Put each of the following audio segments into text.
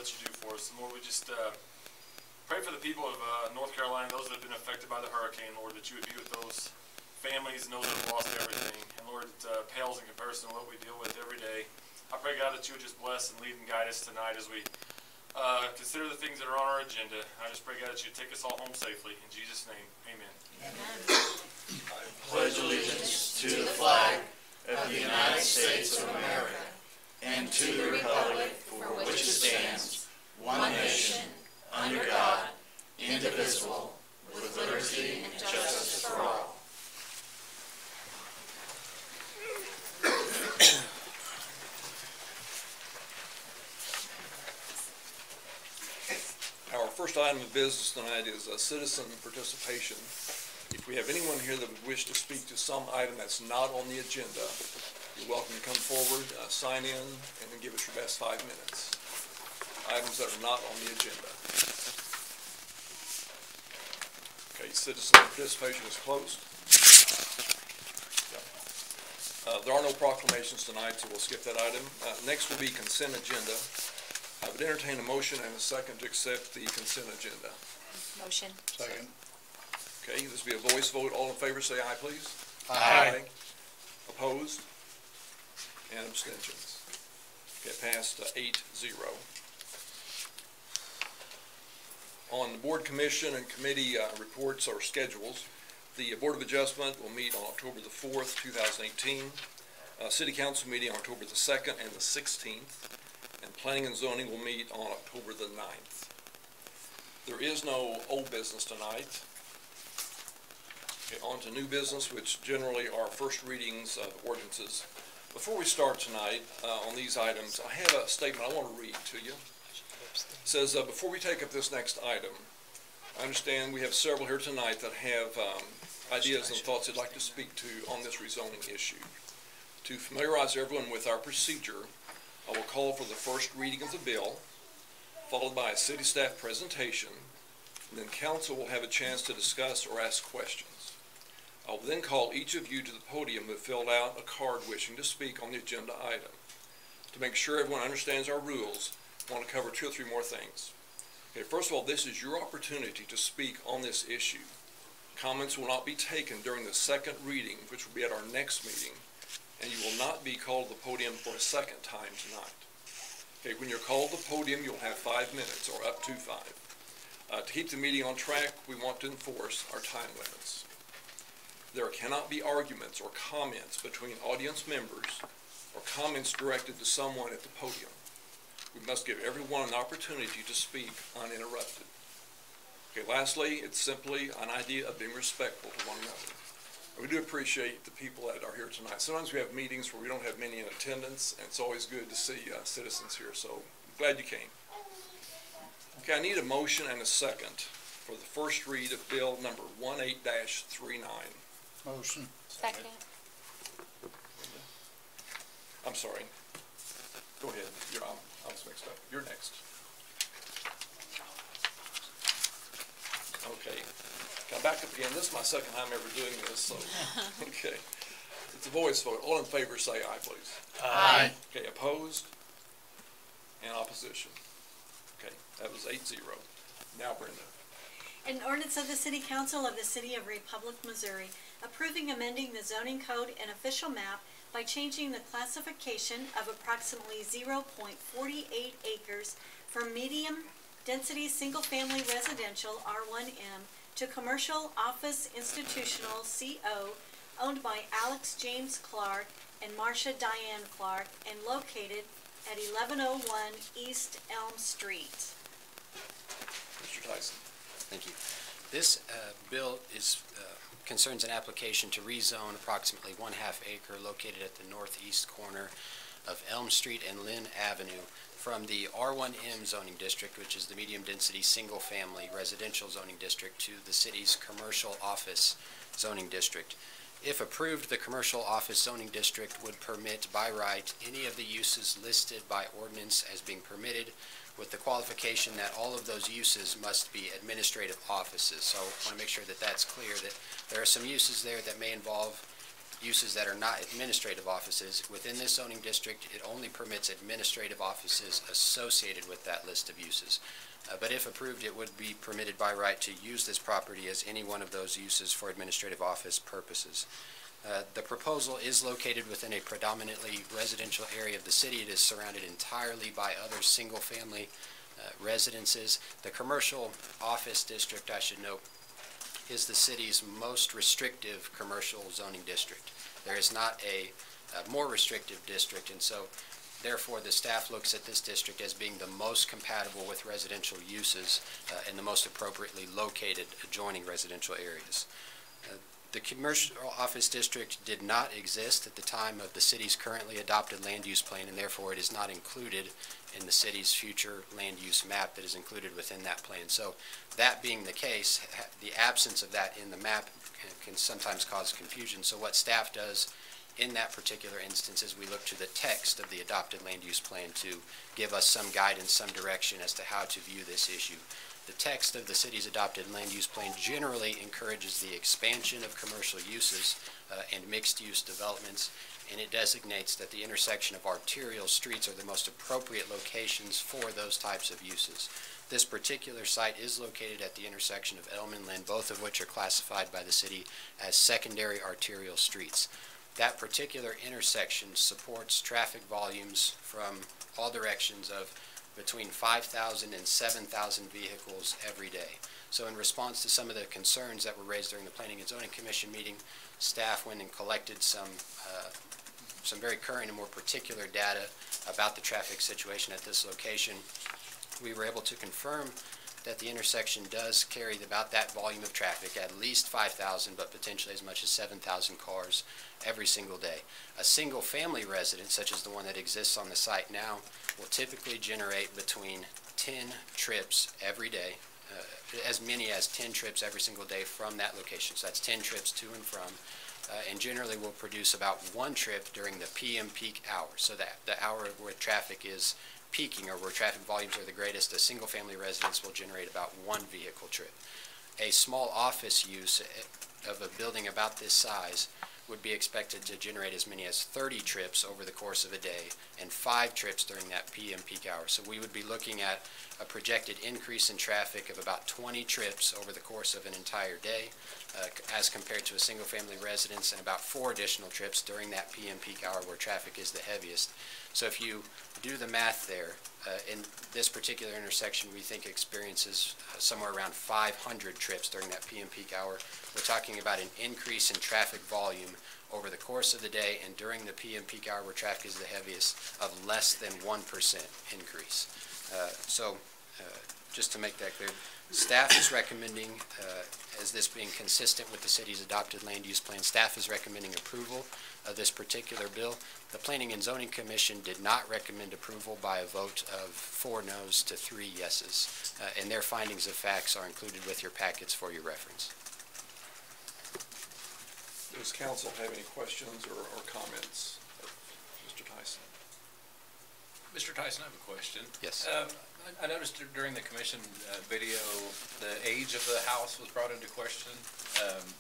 what you do for us. And Lord, we just pray for the people of North Carolina, those that have been affected by the hurricane, Lord, that you would be with those families and those that have lost everything. And Lord, it pales in comparison to what we deal with every day. I pray, God, that you would just bless and lead and guide us tonight as we consider the things that are on our agenda. I just pray, God, that you take us all home safely. In Jesus' name, amen. Amen. I pledge allegiance to the flag of the United States of America and to the republic for which it stands, one nation, under God, indivisible, with liberty and justice for all. Our first item of business tonight is citizen participation. If we have anyone here that would wish to speak to some item that's not on the agenda, you're welcome to come forward, sign in, and then give us your best 5 minutes. Items that are not on the agenda. Okay, citizen participation is closed. There are no proclamations tonight, so we'll skip that item. Next will be consent agenda. I would entertain a motion and a second to accept the consent agenda. Motion. Second. Okay, this will be a voice vote. All in favor say aye, please. Aye. Opposed? And abstentions. Okay, passed 8-0. On the board commission and committee reports or schedules, the Board of Adjustment will meet on October the 4th, 2018. City Council meeting on October the 2nd and the 16th. And Planning and Zoning will meet on October the 9th. There is no old business tonight. Okay, on to new business, which generally are first readings of ordinances. Before we start tonight on these items, I have a statement I want to read to you. It says, before we take up this next item, I understand we have several here tonight that have ideas and thoughts they'd like to speak to on this rezoning issue. To familiarize everyone with our procedure, I will call for the first reading of the bill, followed by a city staff presentation, and then council will have a chance to discuss or ask questions. I will then call each of you to the podium that filled out a card wishing to speak on the agenda item. To make sure everyone understands our rules, I want to cover 2 or 3 more things. Okay, first of all, this is your opportunity to speak on this issue. Comments will not be taken during the second reading, which will be at our next meeting, and you will not be called to the podium for a second time tonight. Okay, when you're called to the podium, you'll have 5 minutes, or up to 5. To keep the meeting on track, we want to enforce our time limits. There cannot be arguments or comments between audience members or comments directed to someone at the podium. We must give everyone an opportunity to speak uninterrupted. Okay, lastly, it's simply an idea of being respectful to one another. We do appreciate the people that are here tonight. Sometimes we have meetings where we don't have many in attendance, and it's always good to see citizens here, so I'm glad you came. Okay, I need a motion and a second for the first read of Bill number 18-39. Motion. Second. I'm sorry. Go ahead. I was mixed up. You're next. Okay. Can I back up again? This is my second time ever doing this, so okay. It's a voice vote. All in favor say aye, please. Aye. Okay, opposed and opposition. Okay, that was 8-0. Now Brenda. An ordinance of the City Council of the City of Republic, Missouri, approving amending the zoning code and official map by changing the classification of approximately 0.48 acres from medium density single-family residential R1M to commercial office institutional CO owned by Alex James Clark and Marcia Diane Clark and located at 1101 East Elm Street. Mr. Tyson. Thank you. This bill concerns an application to rezone approximately 1/2 acre located at the northeast corner of Elm Street and Lynn Avenue from the R1M zoning district, which is the medium density single family residential zoning district, to the city's commercial office zoning district. If approved, the commercial office zoning district would permit by right any of the uses listed by ordinance as being permitted, with the qualification that all of those uses must be administrative offices. So I want to make sure that that's clear, that there are some uses there that may involve uses that are not administrative offices. Within this zoning district, it only permits administrative offices associated with that list of uses. But if approved, it would be permitted by right to use this property as any one of those uses for administrative office purposes. The proposal is located within a predominantly residential area of the city. It is surrounded entirely by other single-family residences. The commercial office district, I should note, is the city's most restrictive commercial zoning district. There is not a more restrictive district, and so therefore the staff looks at this district as being the most compatible with residential uses and the most appropriately located adjoining residential areas. The commercial office district did not exist at the time of the city's currently adopted land use plan, and therefore it is not included in the city's future land use map that is included within that plan. So that being the case, the absence of that in the map can sometimes cause confusion. So what staff does in that particular instance is we look to the text of the adopted land use plan to give us some guidance, some direction as to how to view this issue. The text of the city's adopted land use plan generally encourages the expansion of commercial uses and mixed-use developments, and it designates that the intersection of arterial streets are the most appropriate locations for those types of uses. This particular site is located at the intersection of Elm and Lynn, both of which are classified by the city as secondary arterial streets. That particular intersection supports traffic volumes from all directions of between 5,000 and 7,000 vehicles every day. So in response to some of the concerns that were raised during the Planning and Zoning Commission meeting, staff went and collected some very current and more particular data about the traffic situation at this location. We were able to confirm that the intersection does carry about that volume of traffic, at least 5,000, but potentially as much as 7,000 cars every single day. A single family residence, such as the one that exists on the site now, will typically generate between 10 trips every day, as many as 10 trips every single day from that location. So that's 10 trips to and from, and generally will produce about one trip during the PM peak hour. So that the hour where traffic is peaking or where traffic volumes are the greatest, a single family residence will generate about one vehicle trip. A small office use of a building about this size would be expected to generate as many as 30 trips over the course of a day and 5 trips during that PM peak hour. So we would be looking at a projected increase in traffic of about 20 trips over the course of an entire day as compared to a single family residence, and about 4 additional trips during that PM peak hour where traffic is the heaviest. So if you do the math there, in this particular intersection we think experiences somewhere around 500 trips during that PM peak hour. We're talking about an increase in traffic volume over the course of the day and during the PM peak hour where traffic is the heaviest of less than 1% increase. Just to make that clear, staff is recommending, as this being consistent with the city's adopted land use plan, staff is recommending approval of this particular bill. The Planning and Zoning Commission did not recommend approval by a vote of 4 noes to 3 yeses, and their findings of facts are included with your packets for your reference. Does council have any questions or comments? Mr. Tyson. Mr. Tyson, I have a question. Yes. I noticed during the commission video, the age of the house was brought into question,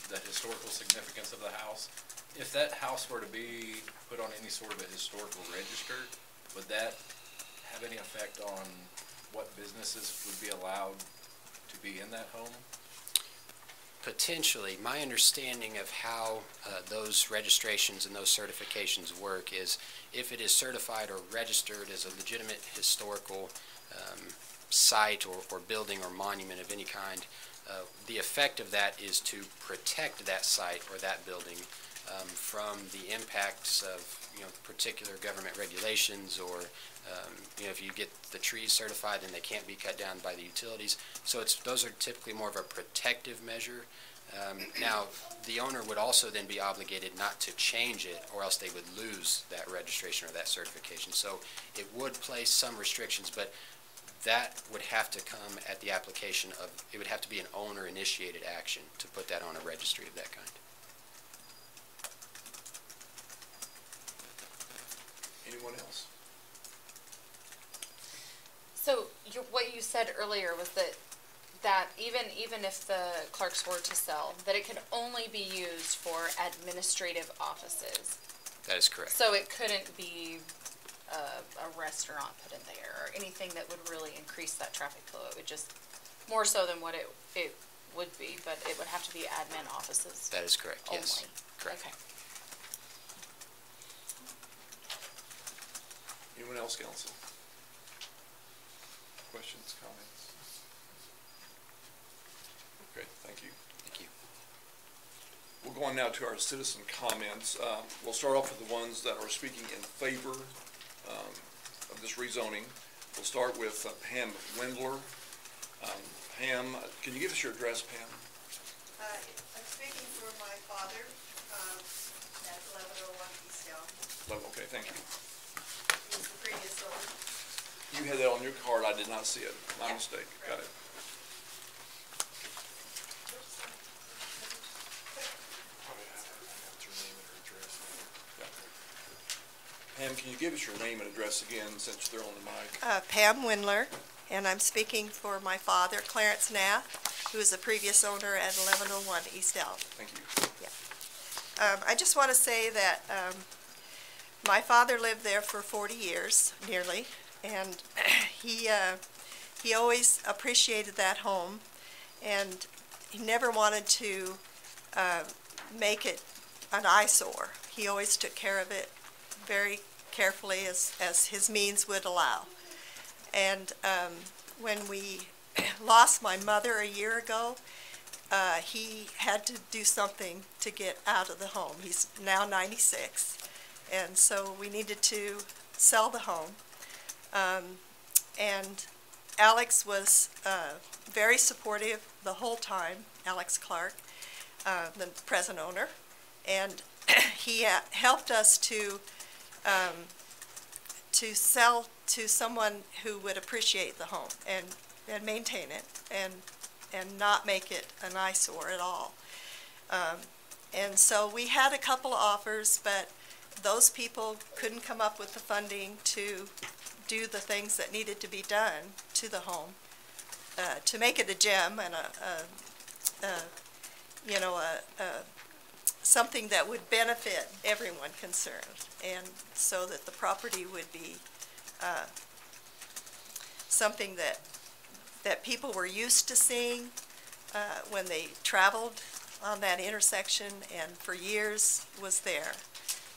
the historical significance of the house. If that house were to be put on any sort of a historical register, would that have any effect on what businesses would be allowed to be in that home? Potentially. My understanding of how those registrations and those certifications work is if it is certified or registered as a legitimate historical site or building or monument of any kind, the effect of that is to protect that site or that building from the impacts of particular government regulations, or if you get the trees certified then they can't be cut down by the utilities. So those are typically more of a protective measure. Now, the owner would also then be obligated not to change it, or else they would lose that registration or that certification. So it would place some restrictions, but that would have to come at the application of, it would have to be an owner-initiated action to put that on a registry of that kind. Anyone else? So what you said earlier was that that even if the clerks were to sell, that it could only be used for administrative offices. That is correct. So it couldn't be a restaurant put in there or anything that would really increase that traffic flow. It would just, more so than what it would be, but it would have to be admin offices. That is correct, yes. Only. Correct. Okay. Anyone else, council? Questions, comments? Okay, thank you. Thank you. We'll go on now to our citizen comments. We'll start off with the ones that are speaking in favor of this rezoning. We'll start with Pam Wendler. Pam, can you give us your address, Pam? I'm speaking for my father at 1101 East Elm. Okay, thank you. He was the previous owner. You had that on your card. I did not see it. My Yeah, mistake. right. Got it. Pam, can you give us your name and address again since they're on the mic? Pam Windler, and I'm speaking for my father, Clarence Nath, who is the previous owner at 1101 East Elm. Thank you. I just want to say that my father lived there for 40 years, nearly, and he always appreciated that home, and he never wanted to make it an eyesore. He always took care of it very carefully as his means would allow. And when we lost my mother a year ago, he had to do something to get out of the home. He's now 96, and so we needed to sell the home. And Alex was very supportive the whole time, Alex Clark, the present owner, and he helped us to sell to someone who would appreciate the home and maintain it and not make it an eyesore at all. And so we had a couple of offers, but those people couldn't come up with the funding to do the things that needed to be done to the home to make it a gem and something that would benefit everyone concerned, and so that the property would be something that people were used to seeing when they traveled on that intersection, and for years was there.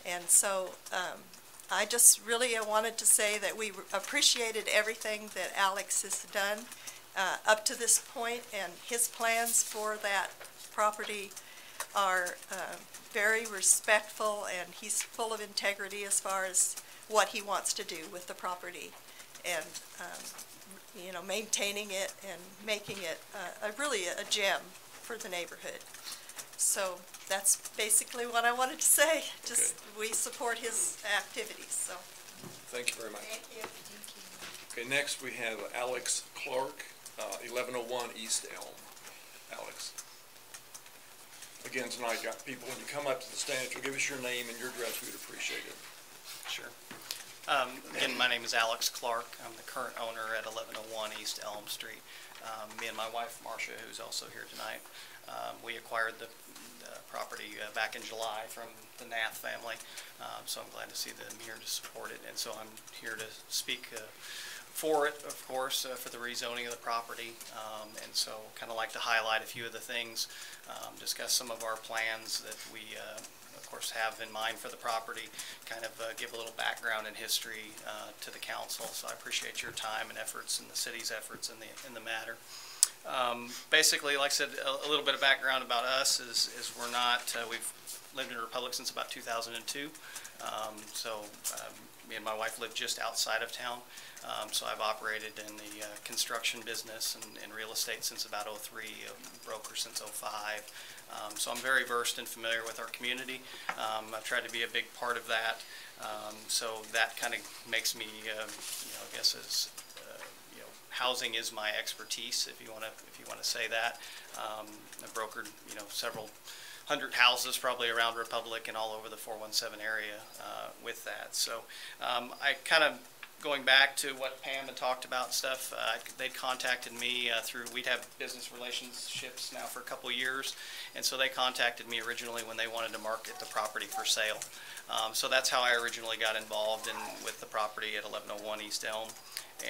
And so I just really wanted to say that we appreciated everything that Alex has done up to this point, and his plans for that property are very respectful, and he's full of integrity as far as what he wants to do with the property, and maintaining it and making it really a gem for the neighborhood. So that's basically what I wanted to say. Just we support his activities. So thank you very much. thank you. Okay, next we have Alex Clark, 1101 East Elm. Alex. Again, tonight, got people, when you come up to the stand, if you'll give us your name and your address, we'd appreciate it. Sure. Again, my name is Alex Clark. I'm the current owner at 1101 East Elm Street. Me and my wife, Marcia, who's also here tonight, we acquired the property back in July from the Nath family, so I'm glad to see them here to support it. And so I'm here to speak for it, of course, for the rezoning of the property, and so kind of like to highlight a few of the things, discuss some of our plans that we, of course, have in mind for the property, kind of give a little background and history to the council. So I appreciate your time and efforts and the city's efforts in the matter. Basically, like I said, a little bit of background about us is we're not, we've lived in a republic since about 2002. Me and my wife live just outside of town. So I've operated in the construction business and real estate since about '03, broker since '05. So I'm very versed and familiar with our community. I've tried to be a big part of that. So that kind of makes me, I guess as housing is my expertise, if you want to say that. I've brokered, several hundred houses probably around Republic and all over the 417 area with that. So I kind of going back to what Pam had talked about and stuff, they contacted me we'd have business relationships now for a couple years, and so they contacted me originally when they wanted to market the property for sale. So that's how I originally got involved with the property at 1101 East Elm.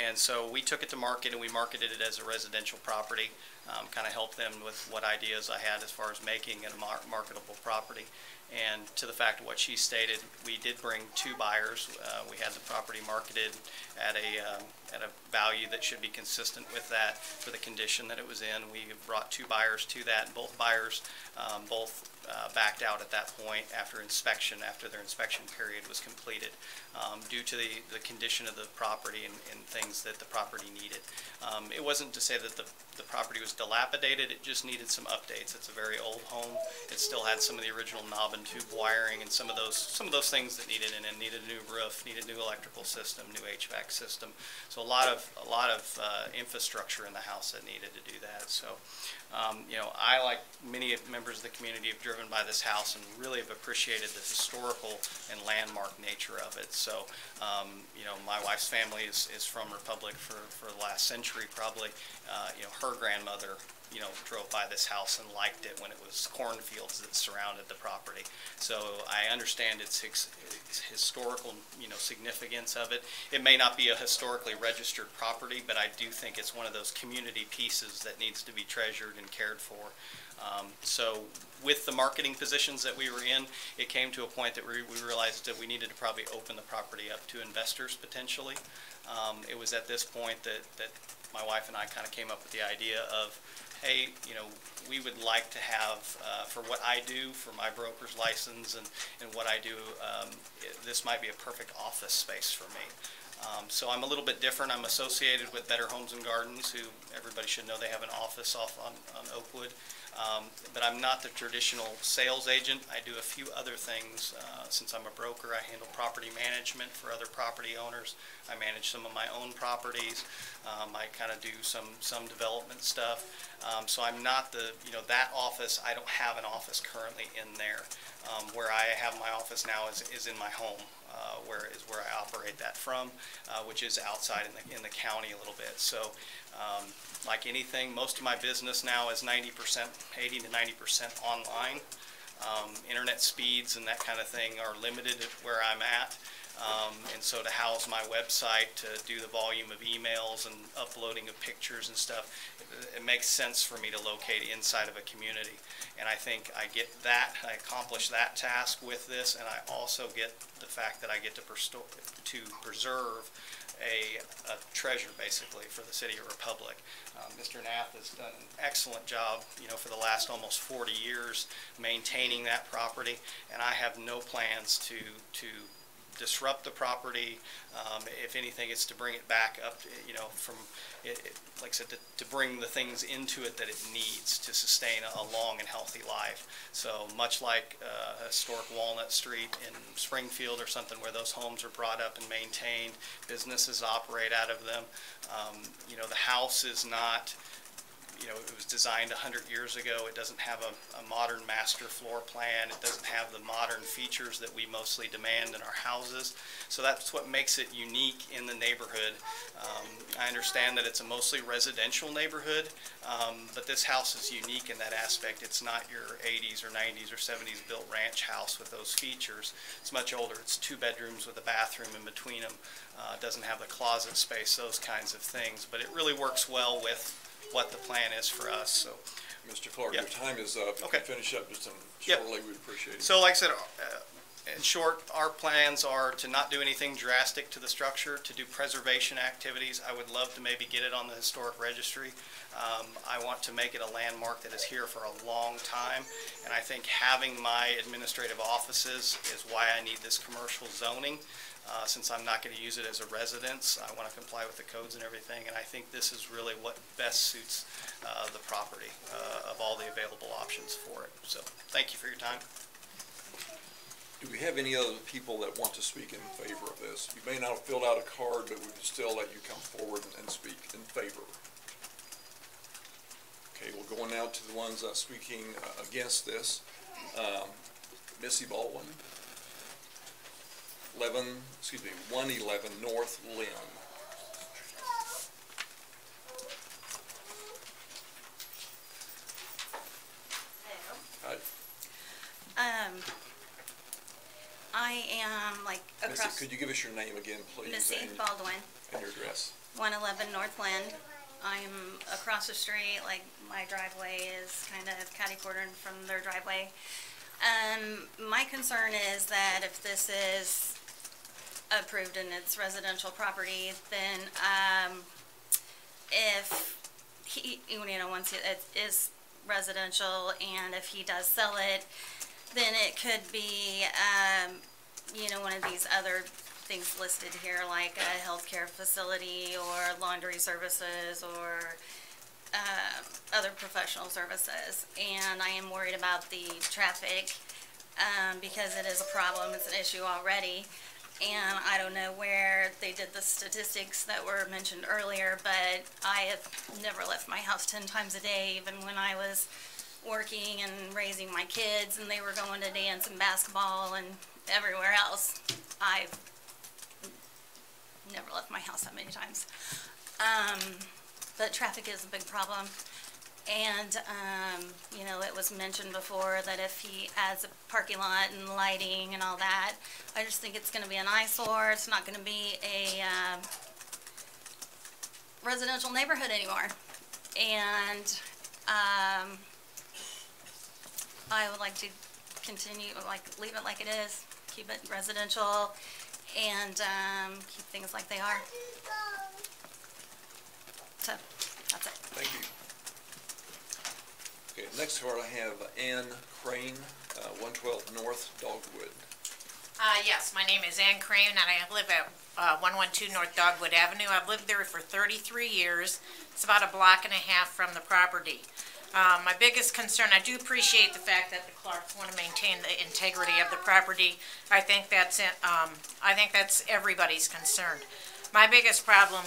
And so we took it to market, and we marketed it as a residential property, kind of helped them with what ideas I had as far as making it a marketable property. And to the fact of what she stated, we did bring 2 buyers. We had the property marketed at a value that should be consistent with that for the condition that it was in. We brought 2 buyers to that, and both buyers backed out at that point after their inspection period was completed, due to the condition of the property and things that the property needed. It wasn't to say that the property was dilapidated, it just needed some updates. It's a very old home. It still had some of the original knob and tube wiring and some of those things that needed in it. Needed a new roof, needed new electrical system, new HVAC system. So a lot of infrastructure in the house that needed to do that. So I, like many members of the community, have driven by this house and really have appreciated the historical and landmark nature of it. So my wife's family is from Republic for the last century probably. Her grandmother drove by this house and liked it when it was cornfields that surrounded the property. So I understand its historical, significance of it. It may not be a historically registered property, but I do think it's one of those community pieces that needs to be treasured and cared for. So with the marketing positions that we were in, it came to a point that we realized that we needed to probably open the property up to investors potentially. It was at this point that my wife and I kind of came up with the idea of, hey, we would like to have, for what I do, for my broker's license and what I do, this might be a perfect office space for me. So I'm a little bit different. I'm associated with Better Homes and Gardens, who everybody should know they have an office off on Oakwood. But I'm not the traditional sales agent. I do a few other things. Since I'm a broker, I handle property management for other property owners. I manage some of my own properties. I kind of do some development stuff. So I'm not that office. I don't have an office currently in there. Where I have my office now is in my home, where I operate that from, which is outside in the county a little bit. So like anything, most of my business now is 80 to 90% online. Internet speeds and that kind of thing are limited where I'm at. And so to house my website, to do the volume of emails and uploading of pictures and stuff, it makes sense for me to locate inside of a community. And I think I accomplish that task with this, and I also get the fact that I get to preserve a treasure, basically, for the city of Republic. Mr. Nath has done an excellent job, for the last almost 40 years maintaining that property, and I have no plans to disrupt the property. If anything, it's to bring it back up, like I said, to bring the things into it that it needs to sustain a long and healthy life. So much like historic Walnut Street in Springfield or something, where those homes are brought up and maintained, businesses operate out of them. The house is not, it was designed 100 years ago. It doesn't have a modern master floor plan. It doesn't have the modern features that we mostly demand in our houses. So that's what makes it unique in the neighborhood. I understand that it's a mostly residential neighborhood, but this house is unique in that aspect. It's not your 80s or 90s or 70s built ranch house with those features. It's much older. It's 2 bedrooms with a bathroom in between them. It doesn't have the closet space, those kinds of things. But it really works well with what the plan is for us. So, Mr. Clark, Yep. your time is up. Okay. If you finish up just Yep. shortly, we'd appreciate it. So like I said, in short, our plans are to not do anything drastic to the structure, to do preservation activities. I would love to maybe get it on the historic registry. I want to make it a landmark that is here for a long time, and I think having my administrative offices is why I need this commercial zoning. Since I'm not going to use it as a residence, I want to comply with the codes and everything, and I think this is really what best suits the property of all the available options for it. So thank you for your time. Do we have any other people that want to speak in favor of this? You may not have filled out a card, but we can still let you come forward and speak in favor. Okay, we'll go now to the ones speaking against this. Missy Baldwin. 111 North Lynn. I am like Missy, across. could you give us your name again, please? Missy and Baldwin, your address. 111 North Lynn. I'm across the street, like my driveway is kind of catty-cornered from their driveway. My concern is that if this is approved and it's residential property, then if he, once it is residential and if he does sell it, then it could be, one of these other things listed here, like a healthcare facility or laundry services or other professional services. And I am worried about the traffic because it is a problem. It's an issue already. And I don't know where they did the statistics that were mentioned earlier, but I have never left my house 10 times a day, even when I was working and raising my kids and they were going to dance and basketball and everywhere else. I've never left my house that many times. But traffic is a big problem. And, it was mentioned before that if he adds a parking lot and lighting and all that, I just think it's going to be an eyesore. It's not going to be a residential neighborhood anymore. And I would like to continue, leave it like it is, keep it residential, and keep things like they are. So, that's it. Thank you. Okay, next card I have Ann Crane, 112 North Dogwood. Yes, my name is Ann Crane, and I live at 112 North Dogwood Avenue. I've lived there for 33 years. It's about a block and a half from the property. My biggest concern, I do appreciate the fact that the Clarks want to maintain the integrity of the property. I think that's everybody's concern. My biggest problem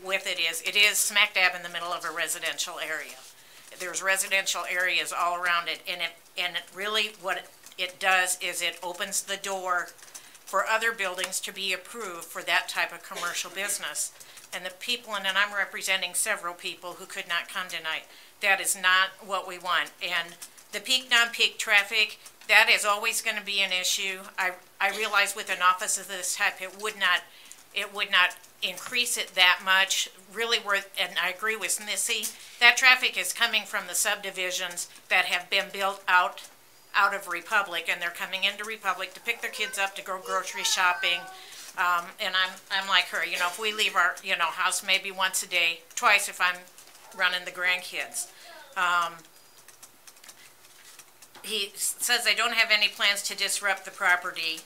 with it is smack dab in the middle of a residential area. There's residential areas all around it, and it really what it does is it opens the door for other buildings to be approved for that type of commercial business. And the people, and I'm representing several people who could not come tonight, that is not what we want. And the peak, non-peak traffic, that is always going to be an issue. I realize with an office of this type, it would not increase it that much. Really, and I agree with Missy, that traffic is coming from the subdivisions that have been built out of Republic, and they're coming into Republic to pick their kids up to go grocery shopping. And I'm like her, if we leave our, house maybe once a day, twice if I'm running the grandkids. He says they don't have any plans to disrupt the property,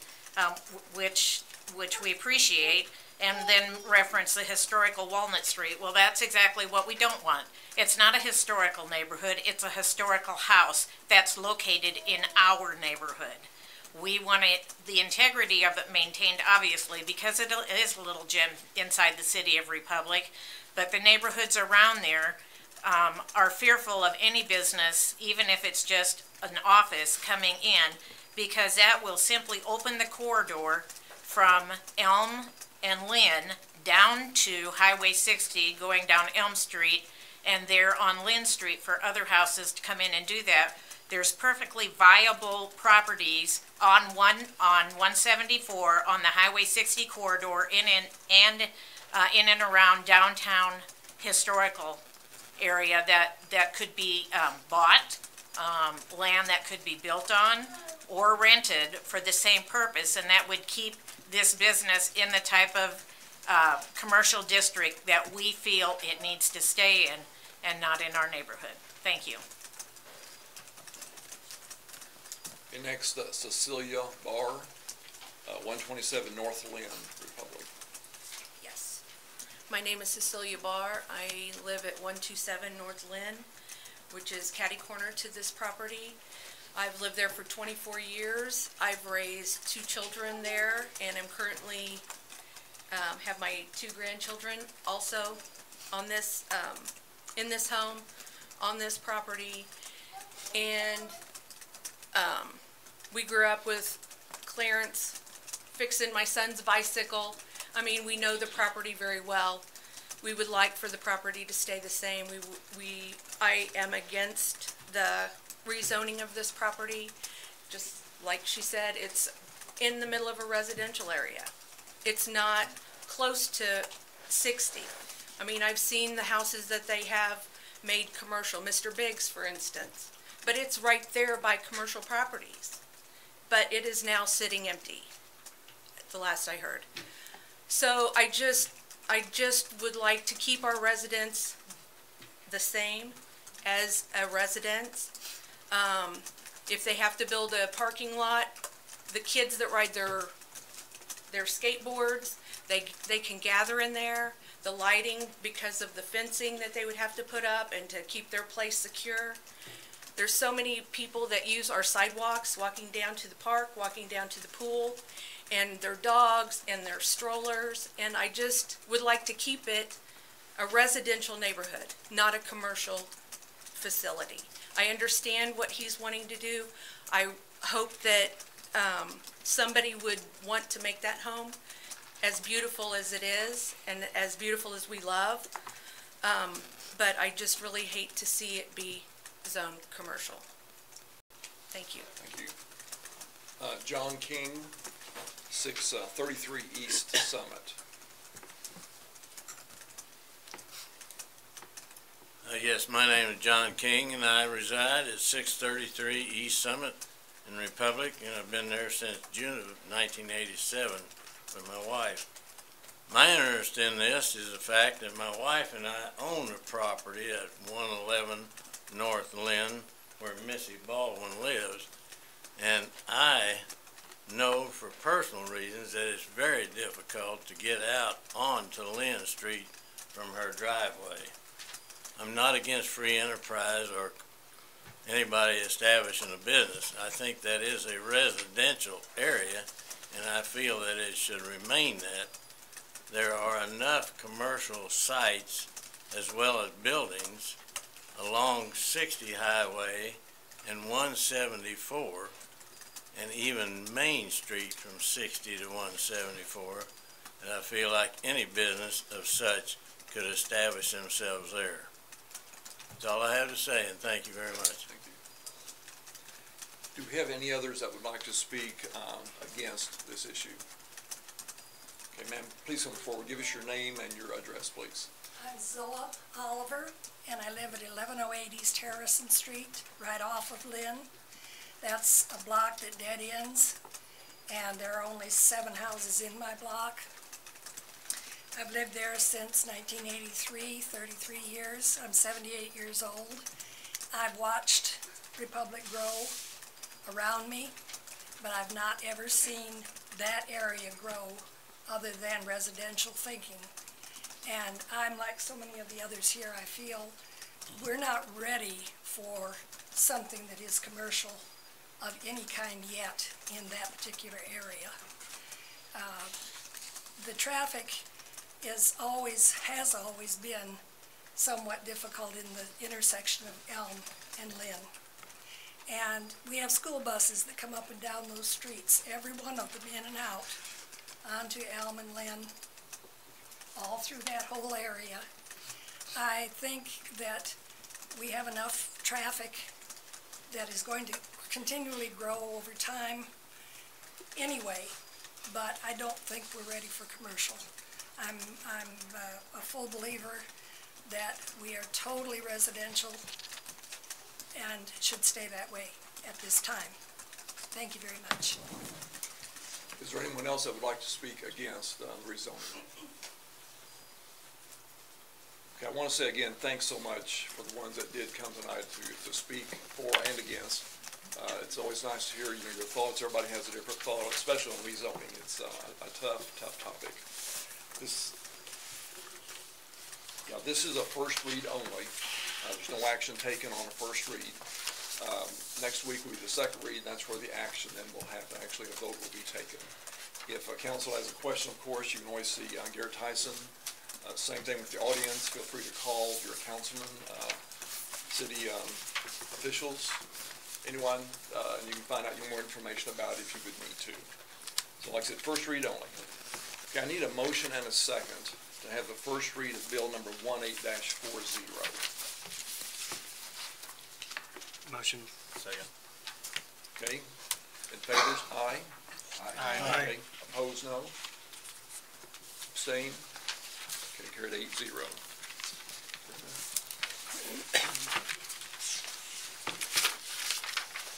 which we appreciate, and then reference the historical Walnut Street. Well, that's exactly what we don't want. It's not a historical neighborhood, it's a historical house that's located in our neighborhood. We want the integrity of it maintained, obviously, because it is a little gem inside the city of Republic, but the neighborhoods around there are fearful of any business, even if it's just an office coming in, because that will simply open the corridor from Elm and Lynn down to Highway 60, going down Elm Street, and there on Lynn Street for other houses to come in and do that. There's perfectly viable properties on 174 on the Highway 60 corridor in and around downtown historical area that could be bought, land that could be built on or rented for the same purpose, and that would keep this business in the type of commercial district that we feel it needs to stay in and not in our neighborhood. Thank you. Okay, next, Cecilia Barr, 127 North Lynn, Republic. Yes. My name is Cecilia Barr. I live at 127 North Lynn, which is catty-corner to this property. I've lived there for 24 years. I've raised 2 children there, and I'm currently have my 2 grandchildren also on this in this home, on this property. And we grew up with Clarence fixing my son's bicycle. I mean, we know the property very well. We would like for the property to stay the same. I am against the rezoning of this property. Just like she said, it's in the middle of a residential area. It's not close to 60. I mean, I've seen the houses that they have made commercial, Mr. Biggs, for instance. But it's right there by commercial properties. But it is now sitting empty, the last I heard. So I just would like to keep our residents the same as a residence. If they have to build a parking lot, the kids that ride their skateboards, they can gather in there. The lighting, because of the fencing that they would have to put up and to keep their place secure. There's so many people that use our sidewalks, walking down to the park, walking down to the pool, and their dogs and their strollers, and I just would like to keep it a residential neighborhood, not a commercial facility. I understand what he's wanting to do. I hope that somebody would want to make that home as beautiful as it is and as beautiful as we love, but I just really hate to see it be zoned commercial. Thank you. Thank you. John King, 633 East Summit. Yes, my name is John King, and I reside at 633 East Summit in Republic, and I've been there since June of 1987 with my wife. My interest in this is the fact that my wife and I own the property at 111 North Lynn, where Missy Baldwin lives, and I know for personal reasons that it's very difficult to get out onto Lynn Street from her driveway. I'm not against free enterprise or anybody establishing a business. I think that is a residential area, and I feel that it should remain that. There are enough commercial sites as well as buildings along 60 Highway and 174 and even Main Street from 60 to 174, and I feel like any business of such could establish themselves there. That's all I have to say, and thank you very much. Thank you. Do we have any others that would like to speak against this issue? Okay, ma'am, please come forward. Give us your name and your address, please. I'm Zilla Oliver, and I live at 1108 East Harrison Street, right off of Lynn. That's a block that dead ends, and there are only 7 houses in my block. I've lived there since 1983, 33 years. I'm 78 years old. I've watched Republic grow around me, but I've not ever seen that area grow other than residential thinking. And I'm like so many of the others here, I feel we're not ready for something that is commercial of any kind yet in that particular area. The traffic has always been somewhat difficult in the intersection of Elm and Lynn. And we have school buses that come up and down those streets, every one of them in and out, onto Elm and Lynn, all through that whole area. I think that we have enough traffic that is going to continually grow over time anyway, but I don't think we're ready for commercial. I'm a full believer that we are totally residential and should stay that way at this time. Thank you very much. Is there anyone else that would like to speak against rezoning? Okay, I want to say again, thanks so much for the ones that did come tonight to speak for and against. It's always nice to hear your thoughts. Everybody has a different thought, especially on rezoning. It's a tough topic. This is a first read only. There's no action taken on a first read. Next week will be the second read, and that's where the action then will happen. Actually, a vote will be taken. If council has a question, of course, you can always see Garrett Tyson. Same thing with the audience. Feel free to call your councilman, city officials, anyone, and you can find out more information about it if you would need to. So So like I said, first read only. Okay, I need a motion and a second to have the first read of bill number 18-40. Motion. Second. Okay, in favor, aye. Aye. Okay, opposed, no. Abstain. Okay, carried 8-0.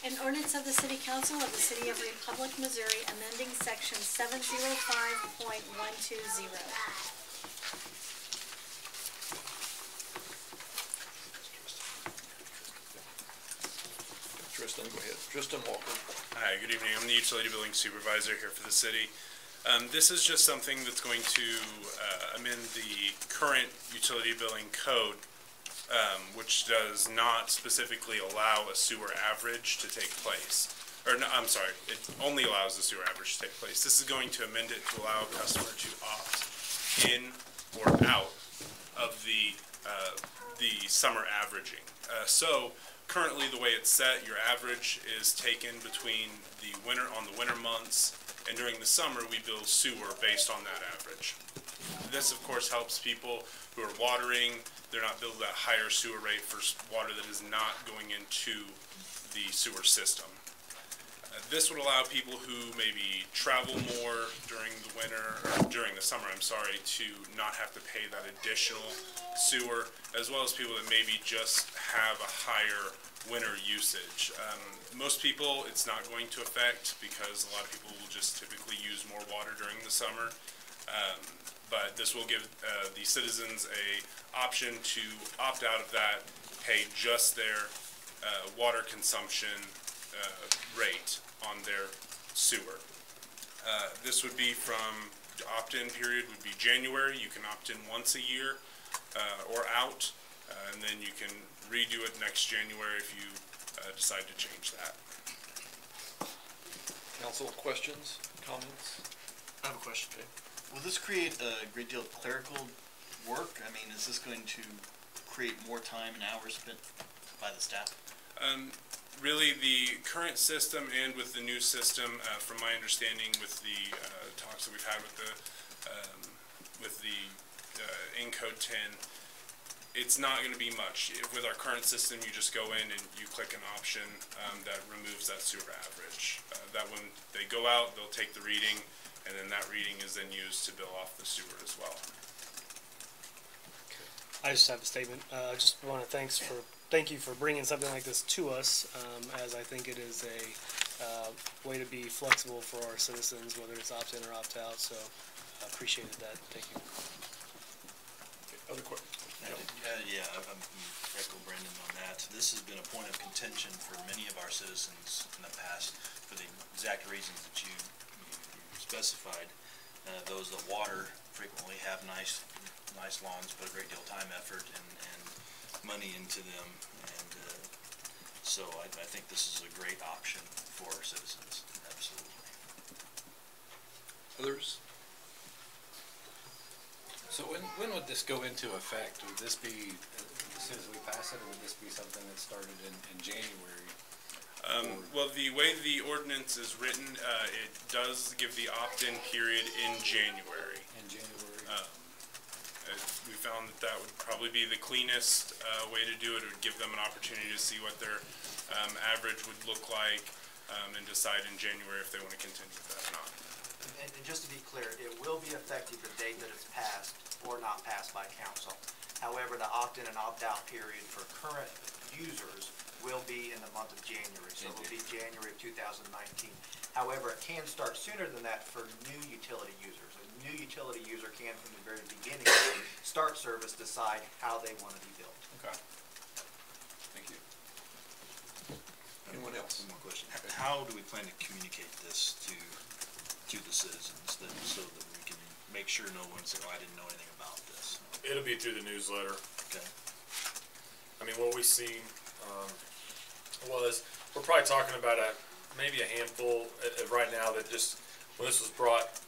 An ordinance of the City Council of the City of Republic, Missouri, amending section 705.120. Tristan, go ahead. Tristan Walker. Hi, good evening. I'm the utility billing supervisor here for the city. This is just something that's going to amend the current utility billing code, which does not specifically allow a sewer average to take place. Or, no, I'm sorry, it only allows the sewer average to take place. This is going to amend it to allow a customer to opt in or out of the summer averaging. So currently, the way it's set, your average is taken between the winter months, and during the summer, we bill sewer based on that average. This, of course, helps people who are watering. They're not billed that higher sewer rate for water that is not going into the sewer system. This would allow people who maybe travel more during the winter, or during the summer, I'm sorry, to not have to pay that additional sewer, as well as people that maybe just have a higher winter usage. Most people, it's not going to affect because a lot of people will just typically use more water during the summer. But this will give the citizens a option to opt out of that, pay just their water consumption rate on their sewer. This would be from, the opt-in period would be January. You can opt in once a year or out, and then you can redo it next January if you decide to change that. Council, questions, comments? I have a question. Okay. Will this create a great deal of clerical work? I mean, is this going to create more time and hours spent by the staff? Really, the current system and with the new system, from my understanding with the talks that we've had with the Encode 10, it's not going to be much. With our current system, you just go in and you click an option that removes that sewer average. That when they go out, they'll take the reading, and then that reading is then used to bill off the sewer as well. I just have a statement. I just want to thank you for bringing something like this to us, as I think it is a way to be flexible for our citizens, whether it's opt-in or opt-out, so I appreciated that. Thank you. Okay. Other questions? Yeah, I'm echo Brendan on that. This has been a point of contention for many of our citizens in the past for the exact reasons that you specified. Those that water frequently have nice lawns, put a great deal of time, effort, and money into them, and so I think this is a great option for our citizens, absolutely. Others? So when would this go into effect? Would this be as soon as we pass it, or would this be something that started in January? Well, the way the ordinance is written, it does give the opt-in period in January. In January. We found that would probably be the cleanest way to do it. It would give them an opportunity to see what their average would look like and decide in January if they want to continue with that or not. And just to be clear, it will be effective the date that it's passed or not passed by council. However, the opt-in and opt-out period for current users will be in the month of January, so it will be January of 2019. However, it can start sooner than that for new utility users. A new utility user can, from the very beginning, start service, decide how they want to be billed. Okay. Thank you. Anyone else? One more question. How do we plan to communicate this to the citizens so that we can make sure no one says, oh, I didn't know anything about this? It'll be through the newsletter. Okay. I mean, what we see was, we're probably talking about maybe a handful right now that just, when this was brought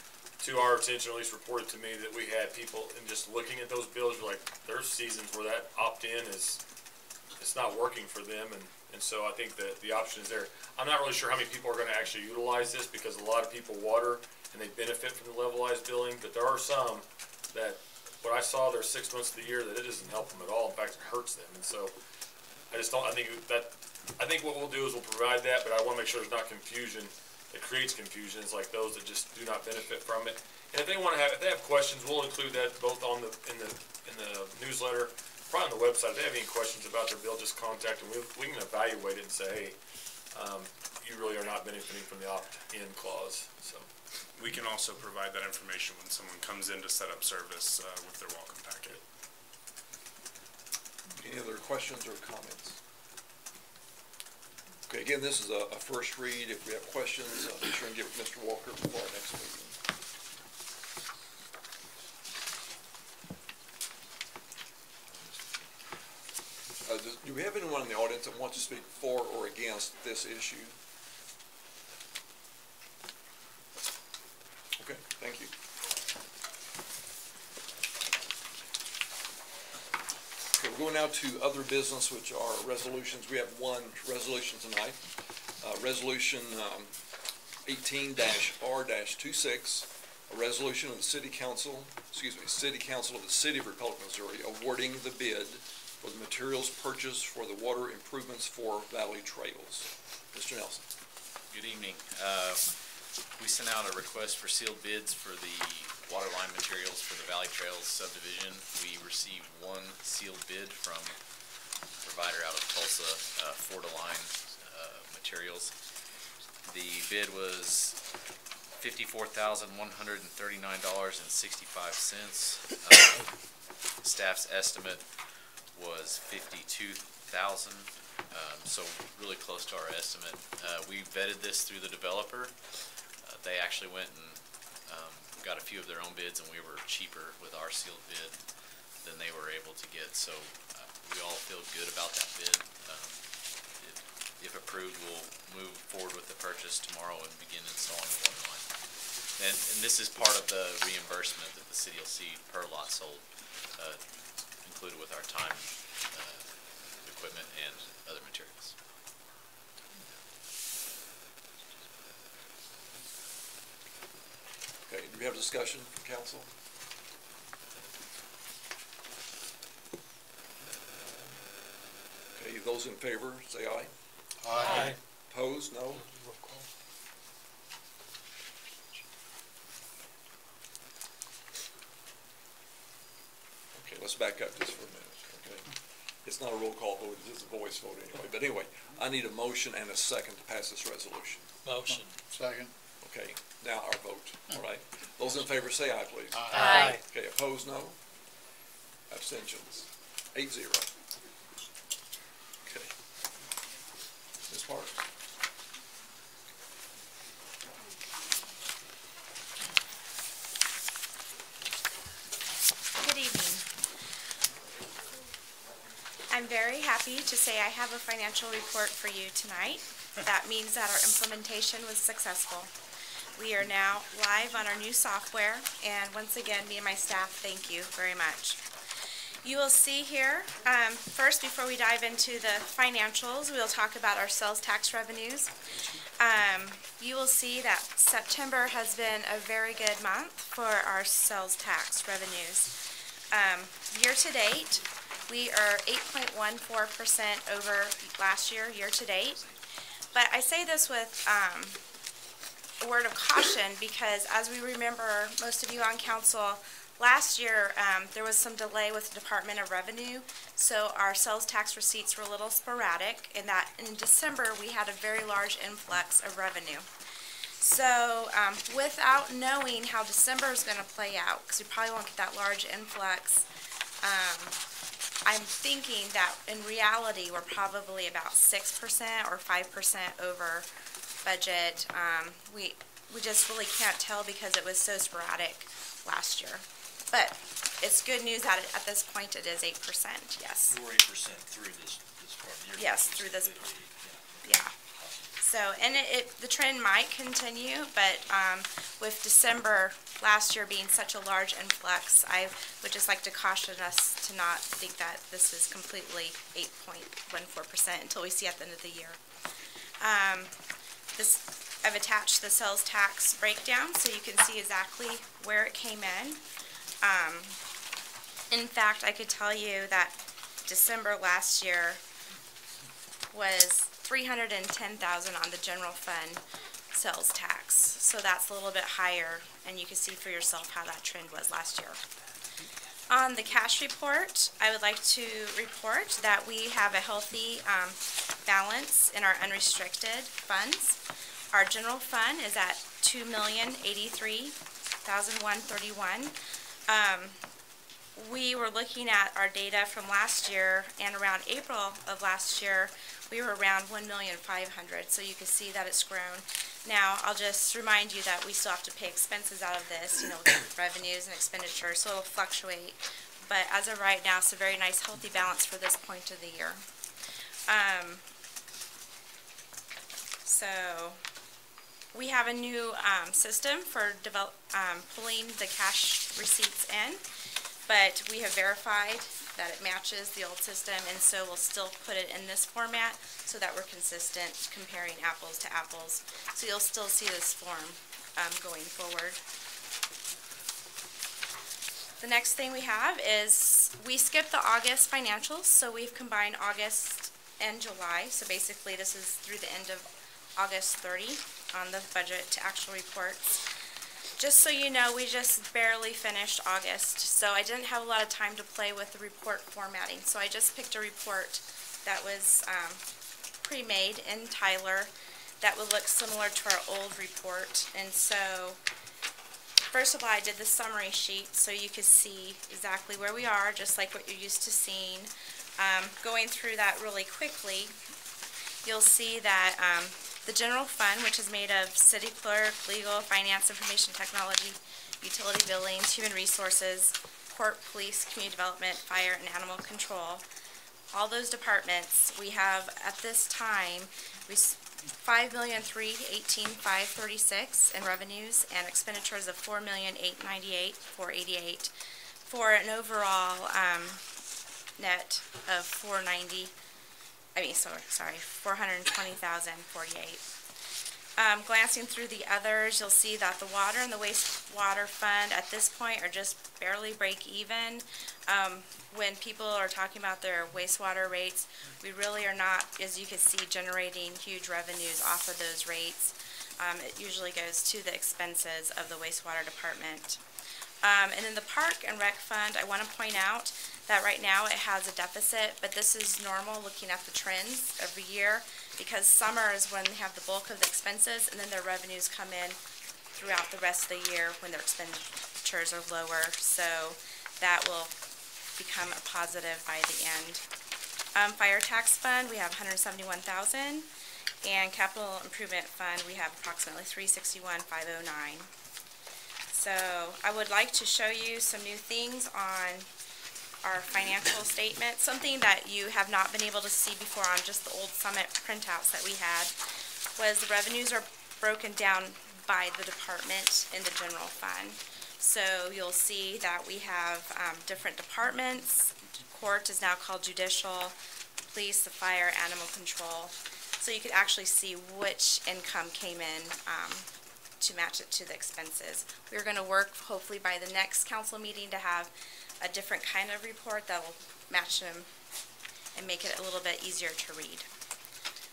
to our attention, at least reported to me, that we had people, and just looking at those bills, we're like, there's seasons where that opt-in it's not working for them, and so I think that the option is there. I'm not really sure how many people are gonna actually utilize this, because a lot of people water and they benefit from the levelized billing, but there are some that, what I saw there 6 months of the year, that it doesn't help them at all. In fact, it hurts them. And so I just don't, I think what we'll do is we'll provide that, but I want to make sure there's not confusion that creates confusion. It's like those that just do not benefit from it. And if they want to have, if they have questions, we'll include that both on in the newsletter, probably on the website. If they have any questions about their bill, just contact them. We can evaluate it and say, hey, you really are not benefiting from the opt-in clause. So We can also provide that information when someone comes in to set up service with their welcome packet. Any other questions or comments? Okay, again, this is a first read. If we have questions, be sure and give it to Mr. Walker before our next meeting. Do we have anyone in the audience that wants to speak for or against this issue? Okay, thank you. Okay, we're going now to other business, which are resolutions. We have one resolution tonight. Resolution 18-R-26, a resolution of the City Council of the City of Republic, Missouri, awarding the bid for the materials purchased for the water improvements for Valley Trails. Mr. Nelson. Good evening. We sent out a request for sealed bids for the water line materials for the Valley Trails subdivision. We received one sealed bid from a provider out of Tulsa, Fort-Align Materials. The bid was $54,139.65. Staff's estimate was $52,000, so really close to our estimate. We vetted this through the developer. They actually went and got a few of their own bids, and we were cheaper with our sealed bid than they were able to get. So we all feel good about that bid. If approved, we'll move forward with the purchase tomorrow and begin installing the water line. And this is part of the reimbursement that the city will see per lot sold, included with our time, equipment, and other materials. Okay, do we have discussion from council? Okay, those in favor, say aye. Aye. Opposed, no? Okay, let's back up just for a minute, okay? It's not a roll call vote, it's a voice vote anyway. But anyway, I need a motion and a second to pass this resolution. Motion. Second. Okay, now our vote, all right? Those in favor say aye, please. Aye. Okay, opposed, no? Abstentions, 8-0. Okay. Ms. Parks. Good evening. I'm very happy to say I have a financial report for you tonight. That means that our implementation was successful. We are now live on our new software, and once again, me and my staff, thank you very much. You will see here, first, before we dive into the financials, we'll talk about our sales tax revenues. You will see that September has been a very good month for our sales tax revenues. Year to date, we are 8.14% over last year, year to date. But I say this with a word of caution because, as we remember, most of you on council, last year there was some delay with the Department of Revenue, so our sales tax receipts were a little sporadic, in that in December we had a very large influx of revenue. So without knowing how December is going to play out, because we probably won't get that large influx, I'm thinking that in reality we're probably about 6% or 5% over budget. We just really can't tell because it was so sporadic last year. But it's good news that at this point it is 8%, yes. You were 8% through this part of the year. Yes, through this part. Yeah. So, and the trend might continue, but with December last year being such a large influx, I would just like to caution us to not think that this is completely 8.14% until we see at the end of the year. I've attached the sales tax breakdown so you can see exactly where it came in. In fact, I could tell you that December last year was $310,000 on the general fund sales tax. So that's a little bit higher, and you can see for yourself how that trend was last year. On the cash report, I would like to report that we have a healthy balance in our unrestricted funds. Our general fund is at $2,083,131. We were looking at our data from last year, and around April of last year, we were around $1,500,000. So you can see that it's grown. Now, I'll just remind you that we still have to pay expenses out of this, revenues and expenditures, so it'll fluctuate. But as of right now, it's a very nice, healthy balance for this point of the year. So we have a new system for pulling the cash receipts in, but we have verified that it matches the old system, and so we'll still put it in this format so that we're consistent comparing apples to apples. So you'll still see this form going forward. The next thing we have is we skipped the August financials, so we've combined August and July. So basically this is through the end of August 30 on the budget to actual reports. Just so you know, we just barely finished August, so I didn't have a lot of time to play with the report formatting. So I just picked a report that was pre-made in Tyler that would look similar to our old report. And so, first of all, I did the summary sheet so you could see exactly where we are, just like what you're used to seeing. Going through that really quickly, you'll see that the general fund, which is made of city clerk, legal, finance, information technology, utility billings, human resources, court, police, community development, fire, and animal control. All those departments, we have at this time $5,318,536 in revenues and expenditures of $4,898,488 for an overall net of $420,048. Glancing through the others, you'll see that the water and the wastewater fund at this point are just barely break even. When people are talking about their wastewater rates, we really are not, as you can see, generating huge revenues off of those rates. It usually goes to the expenses of the wastewater department. And in the park and rec fund, I want to point out that right now it has a deficit, but this is normal looking at the trends every year, because summer is when they have the bulk of the expenses, and then their revenues come in throughout the rest of the year when their expenditures are lower. So that will become a positive by the end. Fire tax fund, we have $171,000, and capital improvement fund, we have approximately $361,509. So I would like to show you some new things on our financial statement. Something that you have not been able to see before on just the old Summit printouts that we had was the revenues are broken down by the department in the general fund. So you'll see that we have different departments. Court is now called judicial, police, the fire, animal control. So you could actually see which income came in to match it to the expenses. We're going to work hopefully by the next council meeting to have a different kind of report that will match them and make it a little bit easier to read.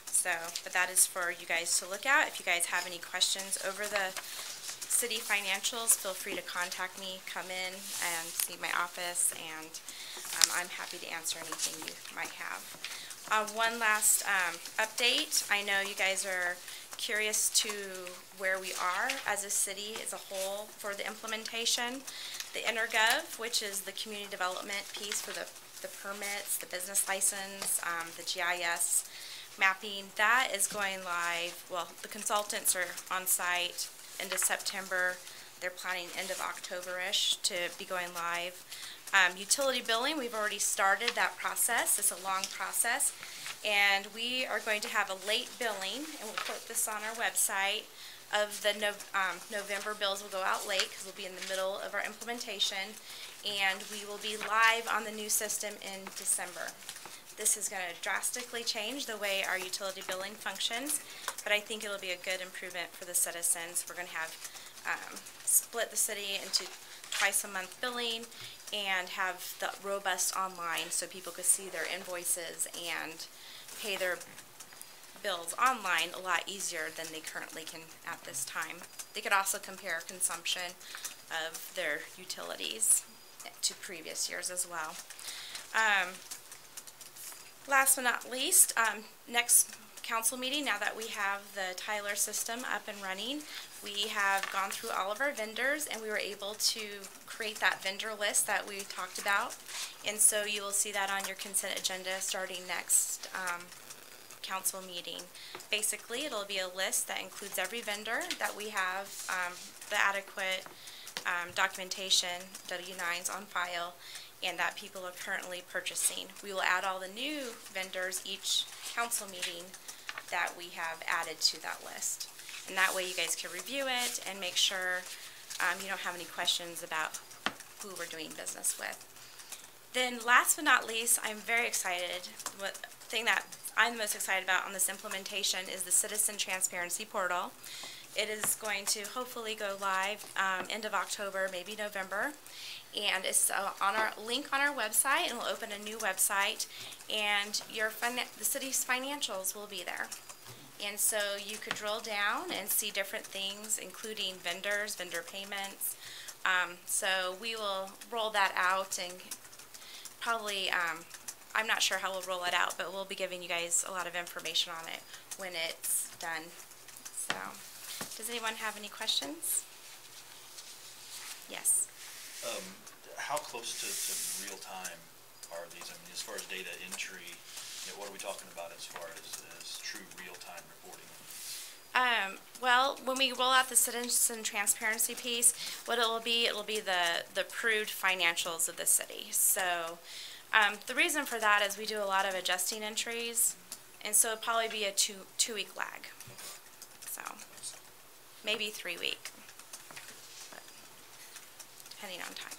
So, but that is for you guys to look at. If you guys have any questions over the city financials, feel free to contact me, come in and see my office, and I'm happy to answer anything you might have. One last update. I know you guys are curious to where we are as a city as a whole for the implementation. The InterGov, which is the community development piece for the permits, the business license, the GIS mapping, that is going live. Well, the consultants are on site end of September. They're planning end of October-ish to be going live. Utility billing, we've already started that process. It's a long process. And we are going to have a late billing, and we'll put this on our website, of the November bills will go out late because we'll be in the middle of our implementation, and we will be live on the new system in December. This is going to drastically change the way our utility billing functions, but I think it'll be a good improvement for the citizens. We're going to have split the city into twice a month billing and have the robust online so people could see their invoices and pay their bills online a lot easier than they currently can at this time. They could also compare consumption of their utilities to previous years as well. Last but not least, next council meeting, now that we have the Tyler system up and running, we have gone through all of our vendors and we were able to create that vendor list that we talked about. And so you will see that on your consent agenda starting next council meeting. Basically, it'll be a list that includes every vendor that we have, the adequate documentation, W-9s on file, and that people are currently purchasing. We will add all the new vendors each council meeting that we have added to that list. And that way you guys can review it and make sure you don't have any questions about who we're doing business with. Then last but not least, I'm very excited. The thing that I'm the most excited about on this implementation is the Citizen Transparency Portal. It is going to hopefully go live end of October, maybe November. And it's on our link on our website, and we'll open a new website, and the city's financials will be there. And so you could drill down and see different things, including vendors, vendor payments. So we will roll that out, and probably, I'm not sure how we'll roll it out, but we'll be giving you guys a lot of information on it when it's done. So, does anyone have any questions? Yes. How close to real time are these? I mean, as far as data entry, what are we talking about as far as true real time reporting? Well, when we roll out the citizen transparency piece, what it will be the approved financials of the city. So the reason for that is we do a lot of adjusting entries, and so it'll probably be a two-week lag. So maybe 3 week, but depending on time.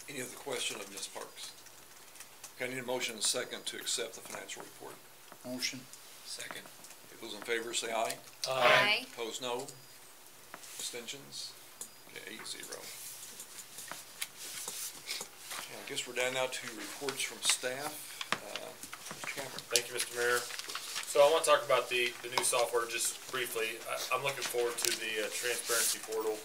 Any other question of Ms. Parks? Okay, I need a motion and a second to accept the financial report. Motion. Second. If those in favor say aye. Aye. Opposed, no. Abstentions? Okay, 8-0. Okay, I guess we're down now to reports from staff. Mr. Cameron. Thank you, Mr. Mayor. So I want to talk about the new software just briefly. I'm looking forward to the transparency portal.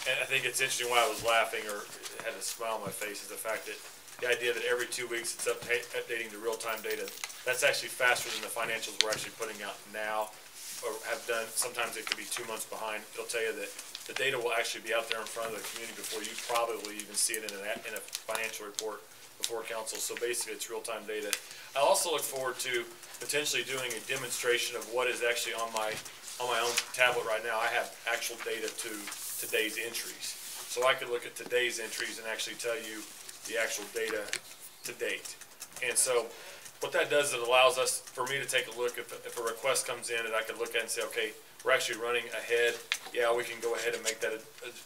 And I think it's interesting why I was laughing or had a smile on my face is the fact that the idea that every 2 weeks it's updating the real-time data. That's actually faster than the financials we're actually putting out now or have done. Sometimes it could be 2 months behind. It'll tell you that the data will actually be out there in front of the community before you probably even see it in a financial report before council. So basically it's real-time data. I also look forward to potentially doing a demonstration of what is actually on my own tablet right now. I have actual data to today's entries. So I could look at today's entries and actually tell you the actual data to date. And so what that does, it allows us, for me to take a look, if a request comes in and I could look at it and say, okay, we're actually running ahead. Yeah, we can go ahead and make that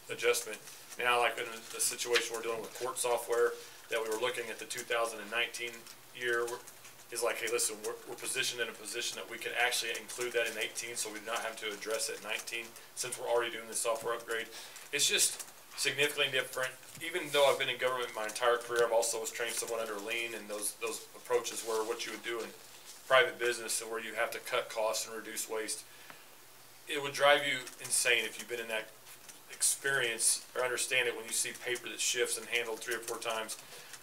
adjustment. Now, like in the situation we're dealing with court software, that we were looking at the 2019 year, is like, hey, listen, we're positioned in a position that we can actually include that in 18, so we do not have to address it in 19, since we're already doing the software upgrade. It's just significantly different. Even though I've been in government my entire career, I've also was trained somewhat under lean, and those approaches were what you would do in private business, and where you have to cut costs and reduce waste. It would drive you insane if you've been in that experience or understand it when you see paper that shifts and handled 3 or 4 times.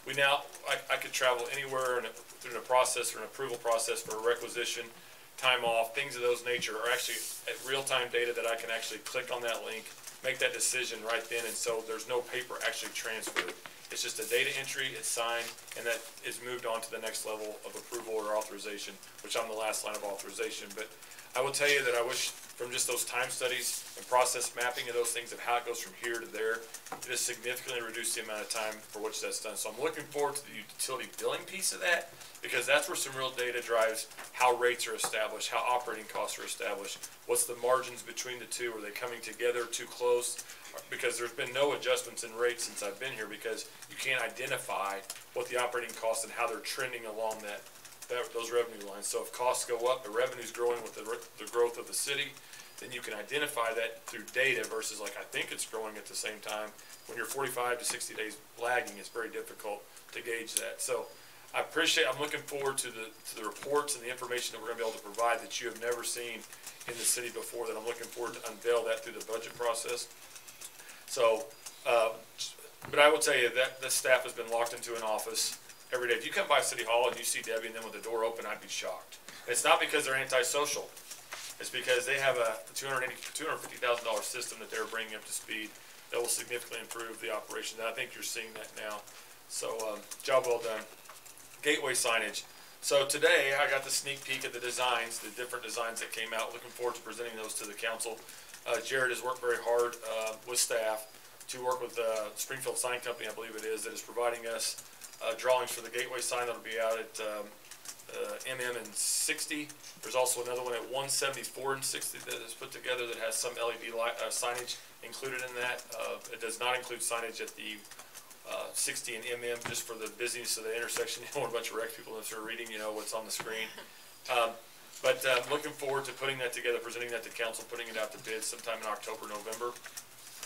We now, I could travel anywhere through the process or an approval process for a requisition, time off, things of those nature are actually at real-time data that I can actually click on that link, make that decision right then, and so there's no paper actually transferred. It's just a data entry, it's signed, and that is moved on to the next level of approval or authorization, which I'm the last line of authorization. But I will tell you that I wish from just those time studies and process mapping of those things of how it goes from here to there, it has significantly reduced the amount of time for which that's done. So I'm looking forward to the utility billing piece of that, because that's where some real data drives how rates are established, how operating costs are established, what's the margins between the two, are they coming together too close? Because there's been no adjustments in rates since I've been here, because you can't identify what the operating costs and how they're trending along those revenue lines. So if costs go up, the revenue's growing with the growth of the city, then you can identify that through data versus like, I think it's growing at the same time. When you're 45 to 60 days lagging, it's very difficult to gauge that. So I'm looking forward to the reports and the information that we're gonna be able to provide that you have never seen in the city before, that I'm looking forward to unveil that through the budget process. So, but I will tell you that the staff has been locked into an office every day. If you come by City Hall and you see Debbie and them with the door open, I'd be shocked. It's not because they're antisocial. It's because they have a $250,000 system that they're bringing up to speed that will significantly improve the operation. And I think you're seeing that now. So, job well done. Gateway signage. So today I got the sneak peek of the designs, the different designs that came out. Looking forward to presenting those to the council. Jared has worked very hard with staff to work with Springfield Sign Company, I believe it is, that is providing us drawings for the gateway sign that will be out at MM and 60. There's also another one at 174 and 60 that is put together that has some LED signage included in that. It does not include signage at the 60 and MM, just for the busyness of the intersection. You don't want a bunch of rec people that are reading, what's on the screen. But looking forward to putting that together, presenting that to council, putting it out to bid sometime in October, November.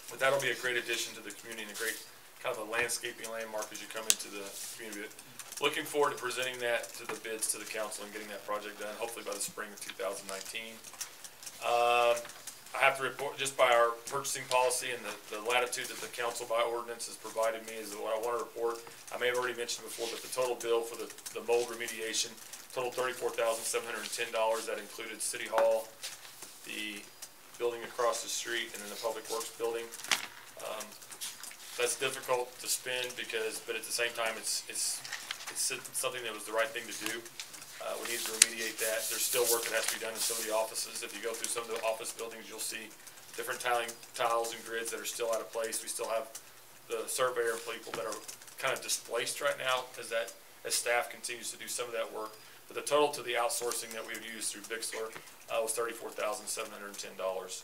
But that'll be a great addition to the community and a great kind of a landscaping landmark as you come into the community. Looking forward to presenting that to the bids to the council and getting that project done, hopefully by the spring of 2019. I have to report, just by our purchasing policy and the latitude that the council by ordinance has provided me, is what I want to report. I may have already mentioned before, but the total bill for the mold remediation totaled $34,710. That included City Hall, the building across the street, and then the Public Works building. That's difficult to spend but at the same time, it's something that was the right thing to do. We need to remediate that. There's still work that has to be done in some of the offices. If you go through some of the office buildings, you'll see different tiles and grids that are still out of place. We still have the surveyor people that are kind of displaced right now as staff continues to do some of that work. But the total to the outsourcing that we've used through Bixler was $34,710.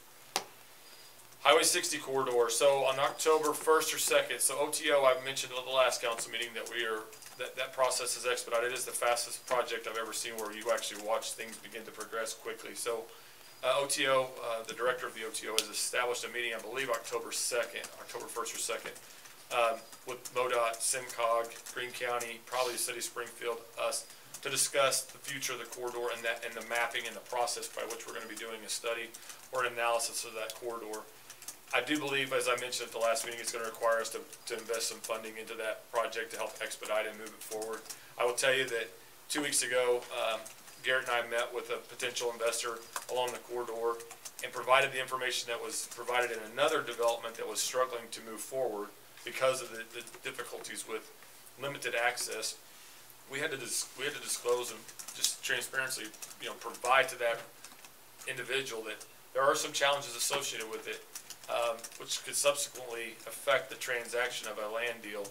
Highway 60 corridor. So on October 1st or 2nd, so OTO, I've mentioned at the last council meeting that that process is expedited. It is the fastest project I've ever seen where you actually watch things begin to progress quickly. So OTO, the director of the OTO, has established a meeting, I believe October 2nd, October 1st or 2nd, with MoDOT, SimCog, Greene County, probably the city of Springfield, us, to discuss the future of the corridor and the mapping and the process by which we're going to be doing a study or an analysis of that corridor. I do believe, as I mentioned at the last meeting, it's going to require us to invest some funding into that project to help expedite and move it forward. I will tell you that 2 weeks ago, Garrett and I met with a potential investor along the corridor and provided the information that was provided in another development that was struggling to move forward because of the difficulties with limited access. We had to disclose and just transparently, provide to that individual that there are some challenges associated with it, which could subsequently affect the transaction of a land deal.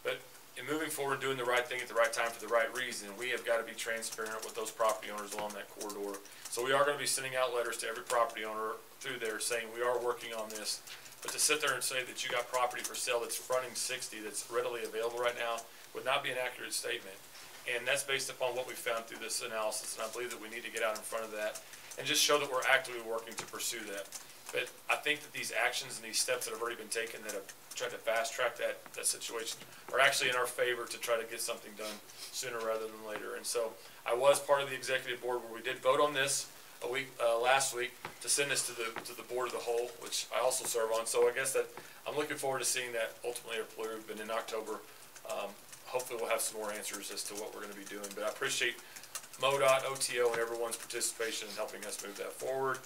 But in moving forward, doing the right thing at the right time for the right reason, we have got to be transparent with those property owners along that corridor. So we are going to be sending out letters to every property owner through there saying we are working on this. But to sit there and say that you got property for sale that's fronting 60 that's readily available right now would not be an accurate statement. And that's based upon what we found through this analysis. And I believe that we need to get out in front of that and just show that we're actively working to pursue that. But I think that these actions and these steps that have already been taken that have tried to fast track that situation are actually in our favor to try to get something done sooner rather than later. And so I was part of the executive board where we did vote on this last week to send this to the board of the whole, which I also serve on. So I guess that I'm looking forward to seeing that ultimately approved. And in October, hopefully we'll have some more answers as to what we're going to be doing. But I appreciate MoDOT, OTO, and everyone's participation in helping us move that forward.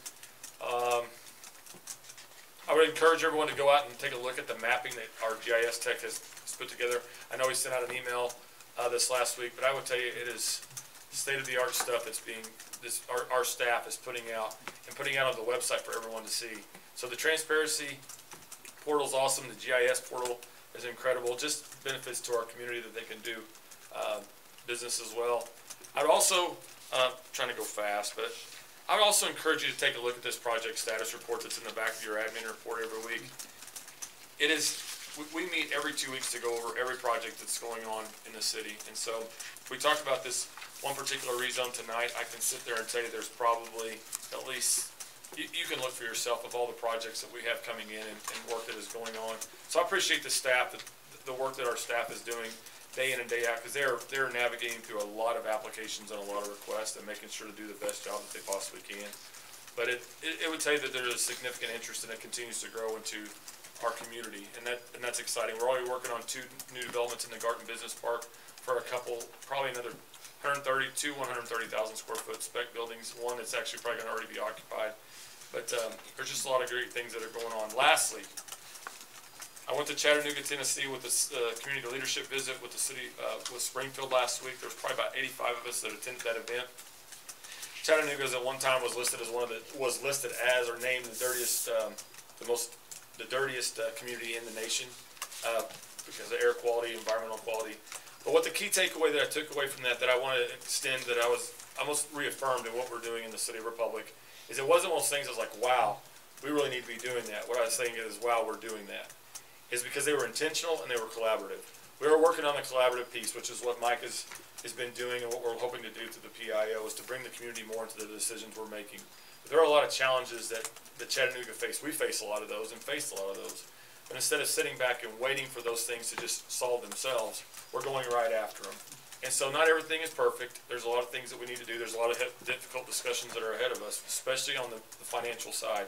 I would encourage everyone to go out and take a look at the mapping that our GIS tech has put together. I know he sent out an email this last week, but I would tell you it is state-of-the-art stuff that's our staff is putting out on the website for everyone to see. So the transparency portal is awesome. The GIS portal is incredible. Just benefits to our community that they can do business as well. I'd also, trying to go fast, but I would also encourage you to take a look at this project status report that's in the back of your admin report every week. We meet every 2 weeks to go over every project that's going on in the city. And so we talked about this one particular rezone tonight, I can sit there and tell you there's probably at least, you can look for yourself of all the projects that we have coming in and work that is going on. So I appreciate the staff, the work that our staff is doing day in and day out, because they're navigating through a lot of applications and a lot of requests and making sure to do the best job that they possibly can. But it would tell you that there is significant interest and it continues to grow into our community, and that's exciting. We're already working on 2 new developments in the Garden Business Park for a couple, probably another 130,000 square foot spec buildings. One that's actually probably going to already be occupied. But there's just a lot of great things that are going on. Lastly, I went to Chattanooga, Tennessee with this community leadership visit with the city, with Springfield last week. There's probably about 85 of us that attended that event. Chattanooga at one time was listed as or named the dirtiest, the dirtiest community in the nation because of air quality, environmental quality. But what the key takeaway that I took away from that I want to extend, that I was almost reaffirmed in what we're doing in the City of Republic, is it wasn't one of those things I was like, wow, we really need to be doing that. What I was saying is, wow, we're doing that. Is because they were intentional and they were collaborative. We were working on the collaborative piece, which is what Mike has been doing and what we're hoping to do through the PIO, is to bring the community more into the decisions we're making. There are a lot of challenges that Chattanooga face. We face a lot of those and faced a lot of those. But instead of sitting back and waiting for those things to just solve themselves, we're going right after them. And so not everything is perfect. There's a lot of things that we need to do. There's a lot of difficult discussions that are ahead of us, especially on the financial side.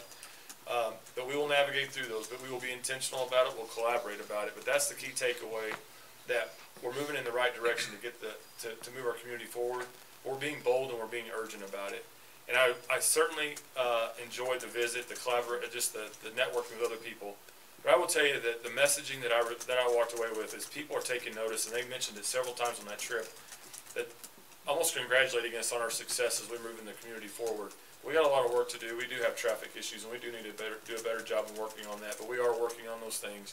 But we will navigate through those, but we will be intentional about it. We'll collaborate about it. But that's the key takeaway, that we're moving in the right direction to get to move our community forward. We're being bold and we're being urgent about it. And I certainly enjoyed the visit, the just the networking with other people. But I will tell you that the messaging that I walked away with is people are taking notice, and they mentioned it several times on that trip, that almost congratulating us on our success as we move in the community forward. We got a lot of work to do. We do have traffic issues, and we do need to do a better job of working on that. But we are working on those things.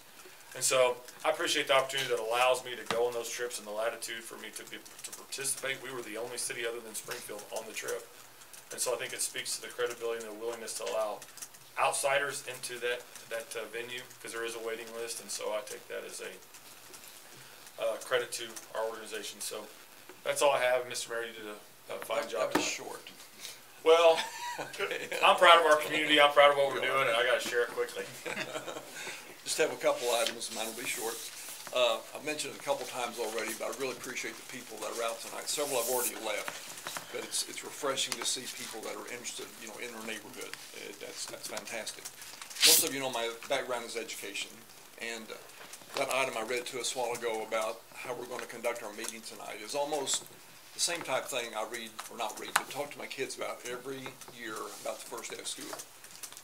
And so I appreciate the opportunity that allows me to go on those trips and the latitude for me to participate. We were the only city other than Springfield on the trip. And so I think it speaks to the credibility and the willingness to allow outsiders into that venue, because there is a waiting list. And so I take that as a credit to our organization. So that's all I have. Mr. Mayor, you did a fine job. That was short. Well, I'm proud of our community. I'm proud of what we're doing, and I got to share it quickly. Just have a couple items. Mine will be short. I've mentioned it a couple times already, but I really appreciate the people that are out tonight. Several have already left, but it's refreshing to see people that are interested, in our neighborhood. That's fantastic. Most of you know my background is education, and that item I read to us a while ago about how we're going to conduct our meeting tonight is almost the same type thing I read, or not read, but talk to my kids about every year about the first day of school.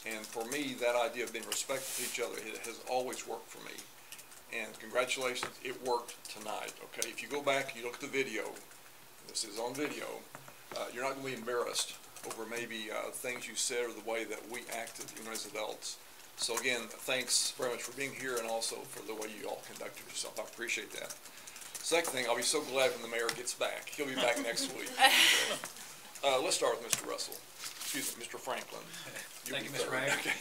And for me, that idea of being respectful to each other, it has always worked for me. And congratulations, it worked tonight, okay? If you go back and you look at the video, this is on video, you're not going to be embarrassed over maybe things you said or the way that we acted, as adults. So again, thanks very much for being here and also for the way you all conducted yourself. I appreciate that. Second thing, I'll be so glad when the mayor gets back. He'll be back next week. Let's start with Mr. Russell. Excuse me, Mr. Franklin. Thank you, Mr. Mayor. Okay.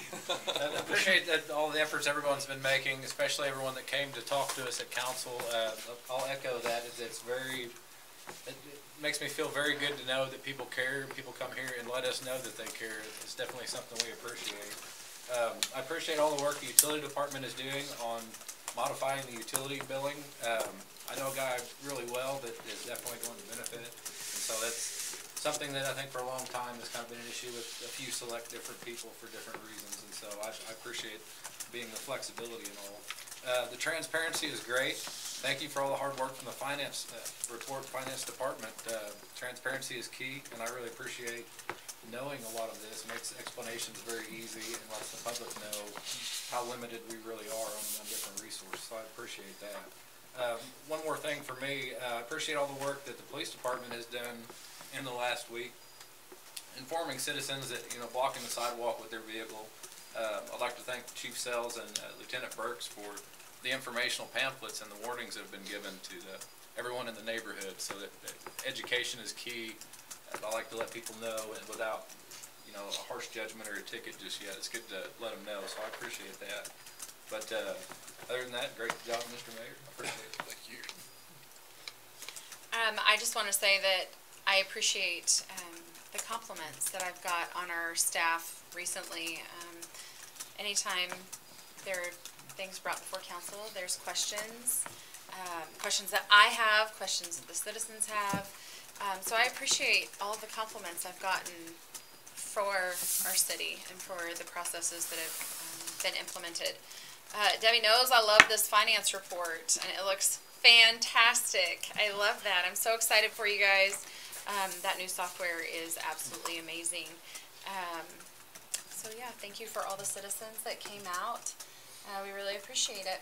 I appreciate all the efforts everyone's been making, especially everyone that came to talk to us at council. I'll echo that. It makes me feel very good to know that people care. People come here and let us know that they care. It's definitely something we appreciate. I appreciate all the work the utility department is doing on modifying the utility billing. I know a guy really well that is definitely going to benefit, and so that's something that I think for a long time has kind of been an issue with a few select different people for different reasons, and so I appreciate being the flexibility and all. The transparency is great. Thank you for all the hard work from the finance department. Transparency is key, and I really appreciate knowing a lot of this. It makes explanations very easy and lets the public know how limited we really are on different resources, so I appreciate that. One more thing for me, I appreciate all the work that the police department has done in the last week, informing citizens that, blocking the sidewalk with their vehicle. I'd like to thank Chief Sells and Lieutenant Burks for the informational pamphlets and the warnings that have been given to everyone in the neighborhood, so that education is key. I like to let people know, and without, a harsh judgment or a ticket just yet. It's good to let them know, so I appreciate that. But other than that, great job, Mr. Mayor. I appreciate it. Thank you. I just want to say that I appreciate the compliments that I've got on our staff recently. Anytime there are things brought before council, there's questions, questions that I have, questions that the citizens have. So I appreciate all of the compliments I've gotten for our city and for the processes that have been implemented. Debbie knows I love this finance report, and it looks fantastic. I love that. I'm so excited for you guys. That new software is absolutely amazing. So yeah, thank you for all the citizens that came out. We really appreciate it.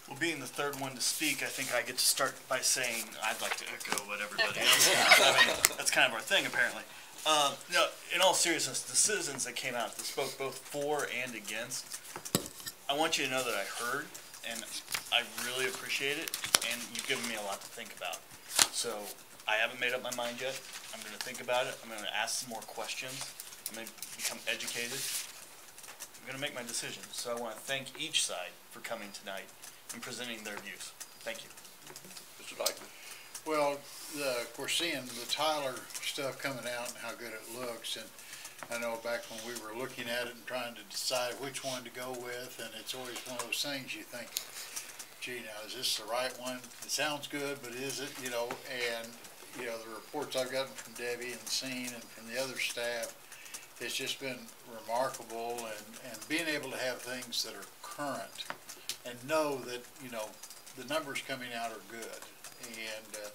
Well, being the third one to speak, I think I get to start by saying I'd like to echo what everybody else has. I mean, that's kind of our thing, apparently. No, in all seriousness, the citizens that came out, that spoke both for and against, I want you to know that I heard, and I really appreciate it, and you've given me a lot to think about. So I haven't made up my mind yet. I'm going to think about it. I'm going to ask some more questions. I'm going to become educated. I'm going to make my decision. So I want to thank each side for coming tonight and presenting their views. Thank you. Mr. Dykeman. Well, we're seeing the Tyler stuff coming out and how good it looks, and I know back when we were looking at it and trying to decide which one to go with, and it's always one of those things you think, gee, now is this the right one? It sounds good, but is it, you know? And you know, the reports I've gotten from Debbie and seen and from the other staff, it's just been remarkable, and being able to have things that are current and know that, you know, the numbers coming out are good. And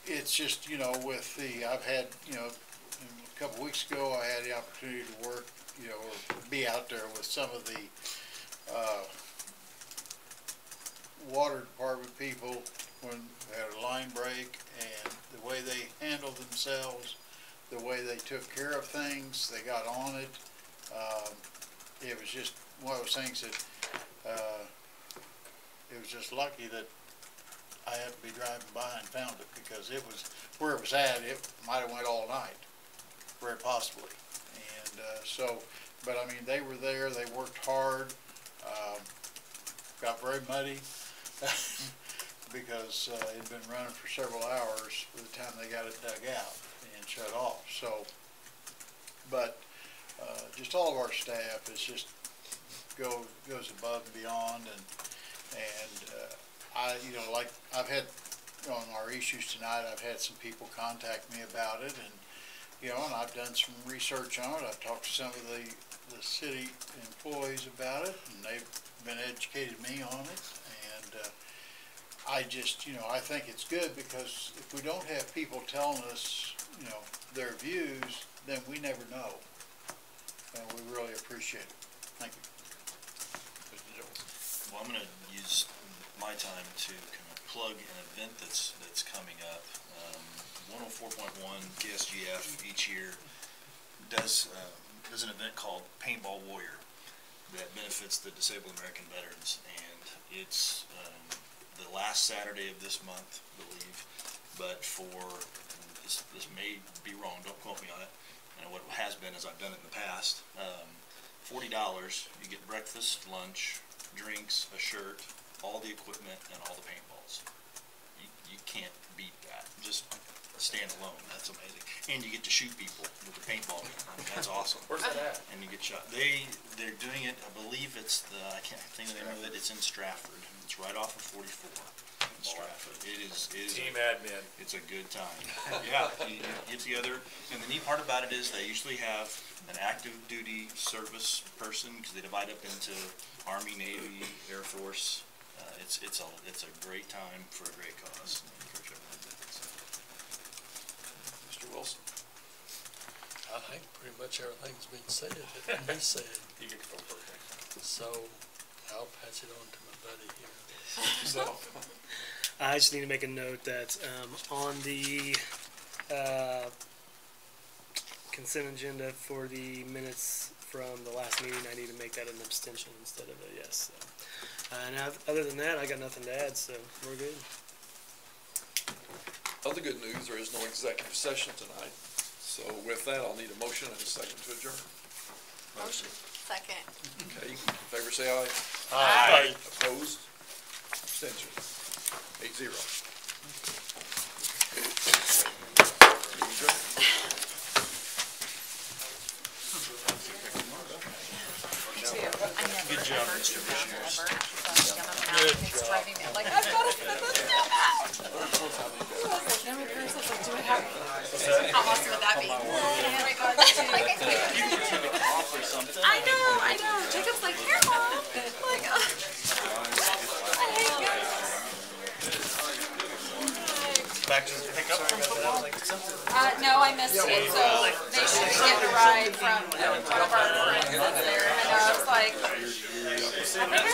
it's just, you know, with I've had, you know, a couple weeks ago I had the opportunity to work, you know, or be out there with some of the water department people when they had a line break, and the way they handled themselves, the way they took care of things, they got on it. It was just one of those things that it was just lucky that I happened to be driving by and found it, because it was where it was at. It might have went all night, very possibly. And so, but I mean, they were there. They worked hard. Got very muddy because it had been running for several hours by the time they got it dug out and shut off. So, but just all of our staff is just goes above and beyond, and I, you know, like I've had on our issues tonight, I've had some people contact me about it, and you know, and I've done some research on it. I've talked to some of the city employees about it, and they've been educating me on it, and I just, you know, I think it's good, because if we don't have people telling us, you know, their views, then we never know, and we really appreciate it. Thank you. Well, I'm going to use my time to kind of plug an event that's coming up. 104.1 KSGF each year does an event called Paintball Warrior that benefits the disabled American veterans, and it's the last Saturday of this month, I believe. But for this may be wrong, don't quote me on it. And what it has been is I've done it in the past. $40, you get breakfast, lunch, drinks, a shirt, all the equipment, and all the paintballs. You can't beat that. Just stand alone. That's amazing. And you get to shoot people with the paintball gun. I mean, that's awesome. Where's that at? And you get shot. They're doing it, I believe it's I can't think of the name of it. It's in Stratford. It's right off of 44 in Stratford. It is Team admin. It's a good time. Yeah, you get together, and the neat part about it is they usually have an active duty service person, because they divide up into Army, Navy, Air Force. It's a great time for a great cause. I encourage everyone to do it. Mr. Wilson. I think pretty much everything's been said that can be said. You get to go first. So I'll pass it on to my buddy here. So, I just need to make a note that on the consent agenda for the minutes from the last meeting, I need to make that an abstention instead of a yes. So. And other than that, I got nothing to add, so we're good. Other good news, there is no executive session tonight. So with that, I'll need a motion and a second to adjourn. Motion. Second. Okay, in favor say aye. Aye. Opposed? Abstention. 8-0. number. So I'm jumping out and it's driving me. I'm like, I've got to send this to that. I was like, no repairs. I was like, do I have? How awesome would that be? Oh my God, I know. Jacob's like, here, Mom. Like, I hate you. Back to the pickup from football? No, I missed it, so they should get a ride from one of our friends that's there. And I was like, I think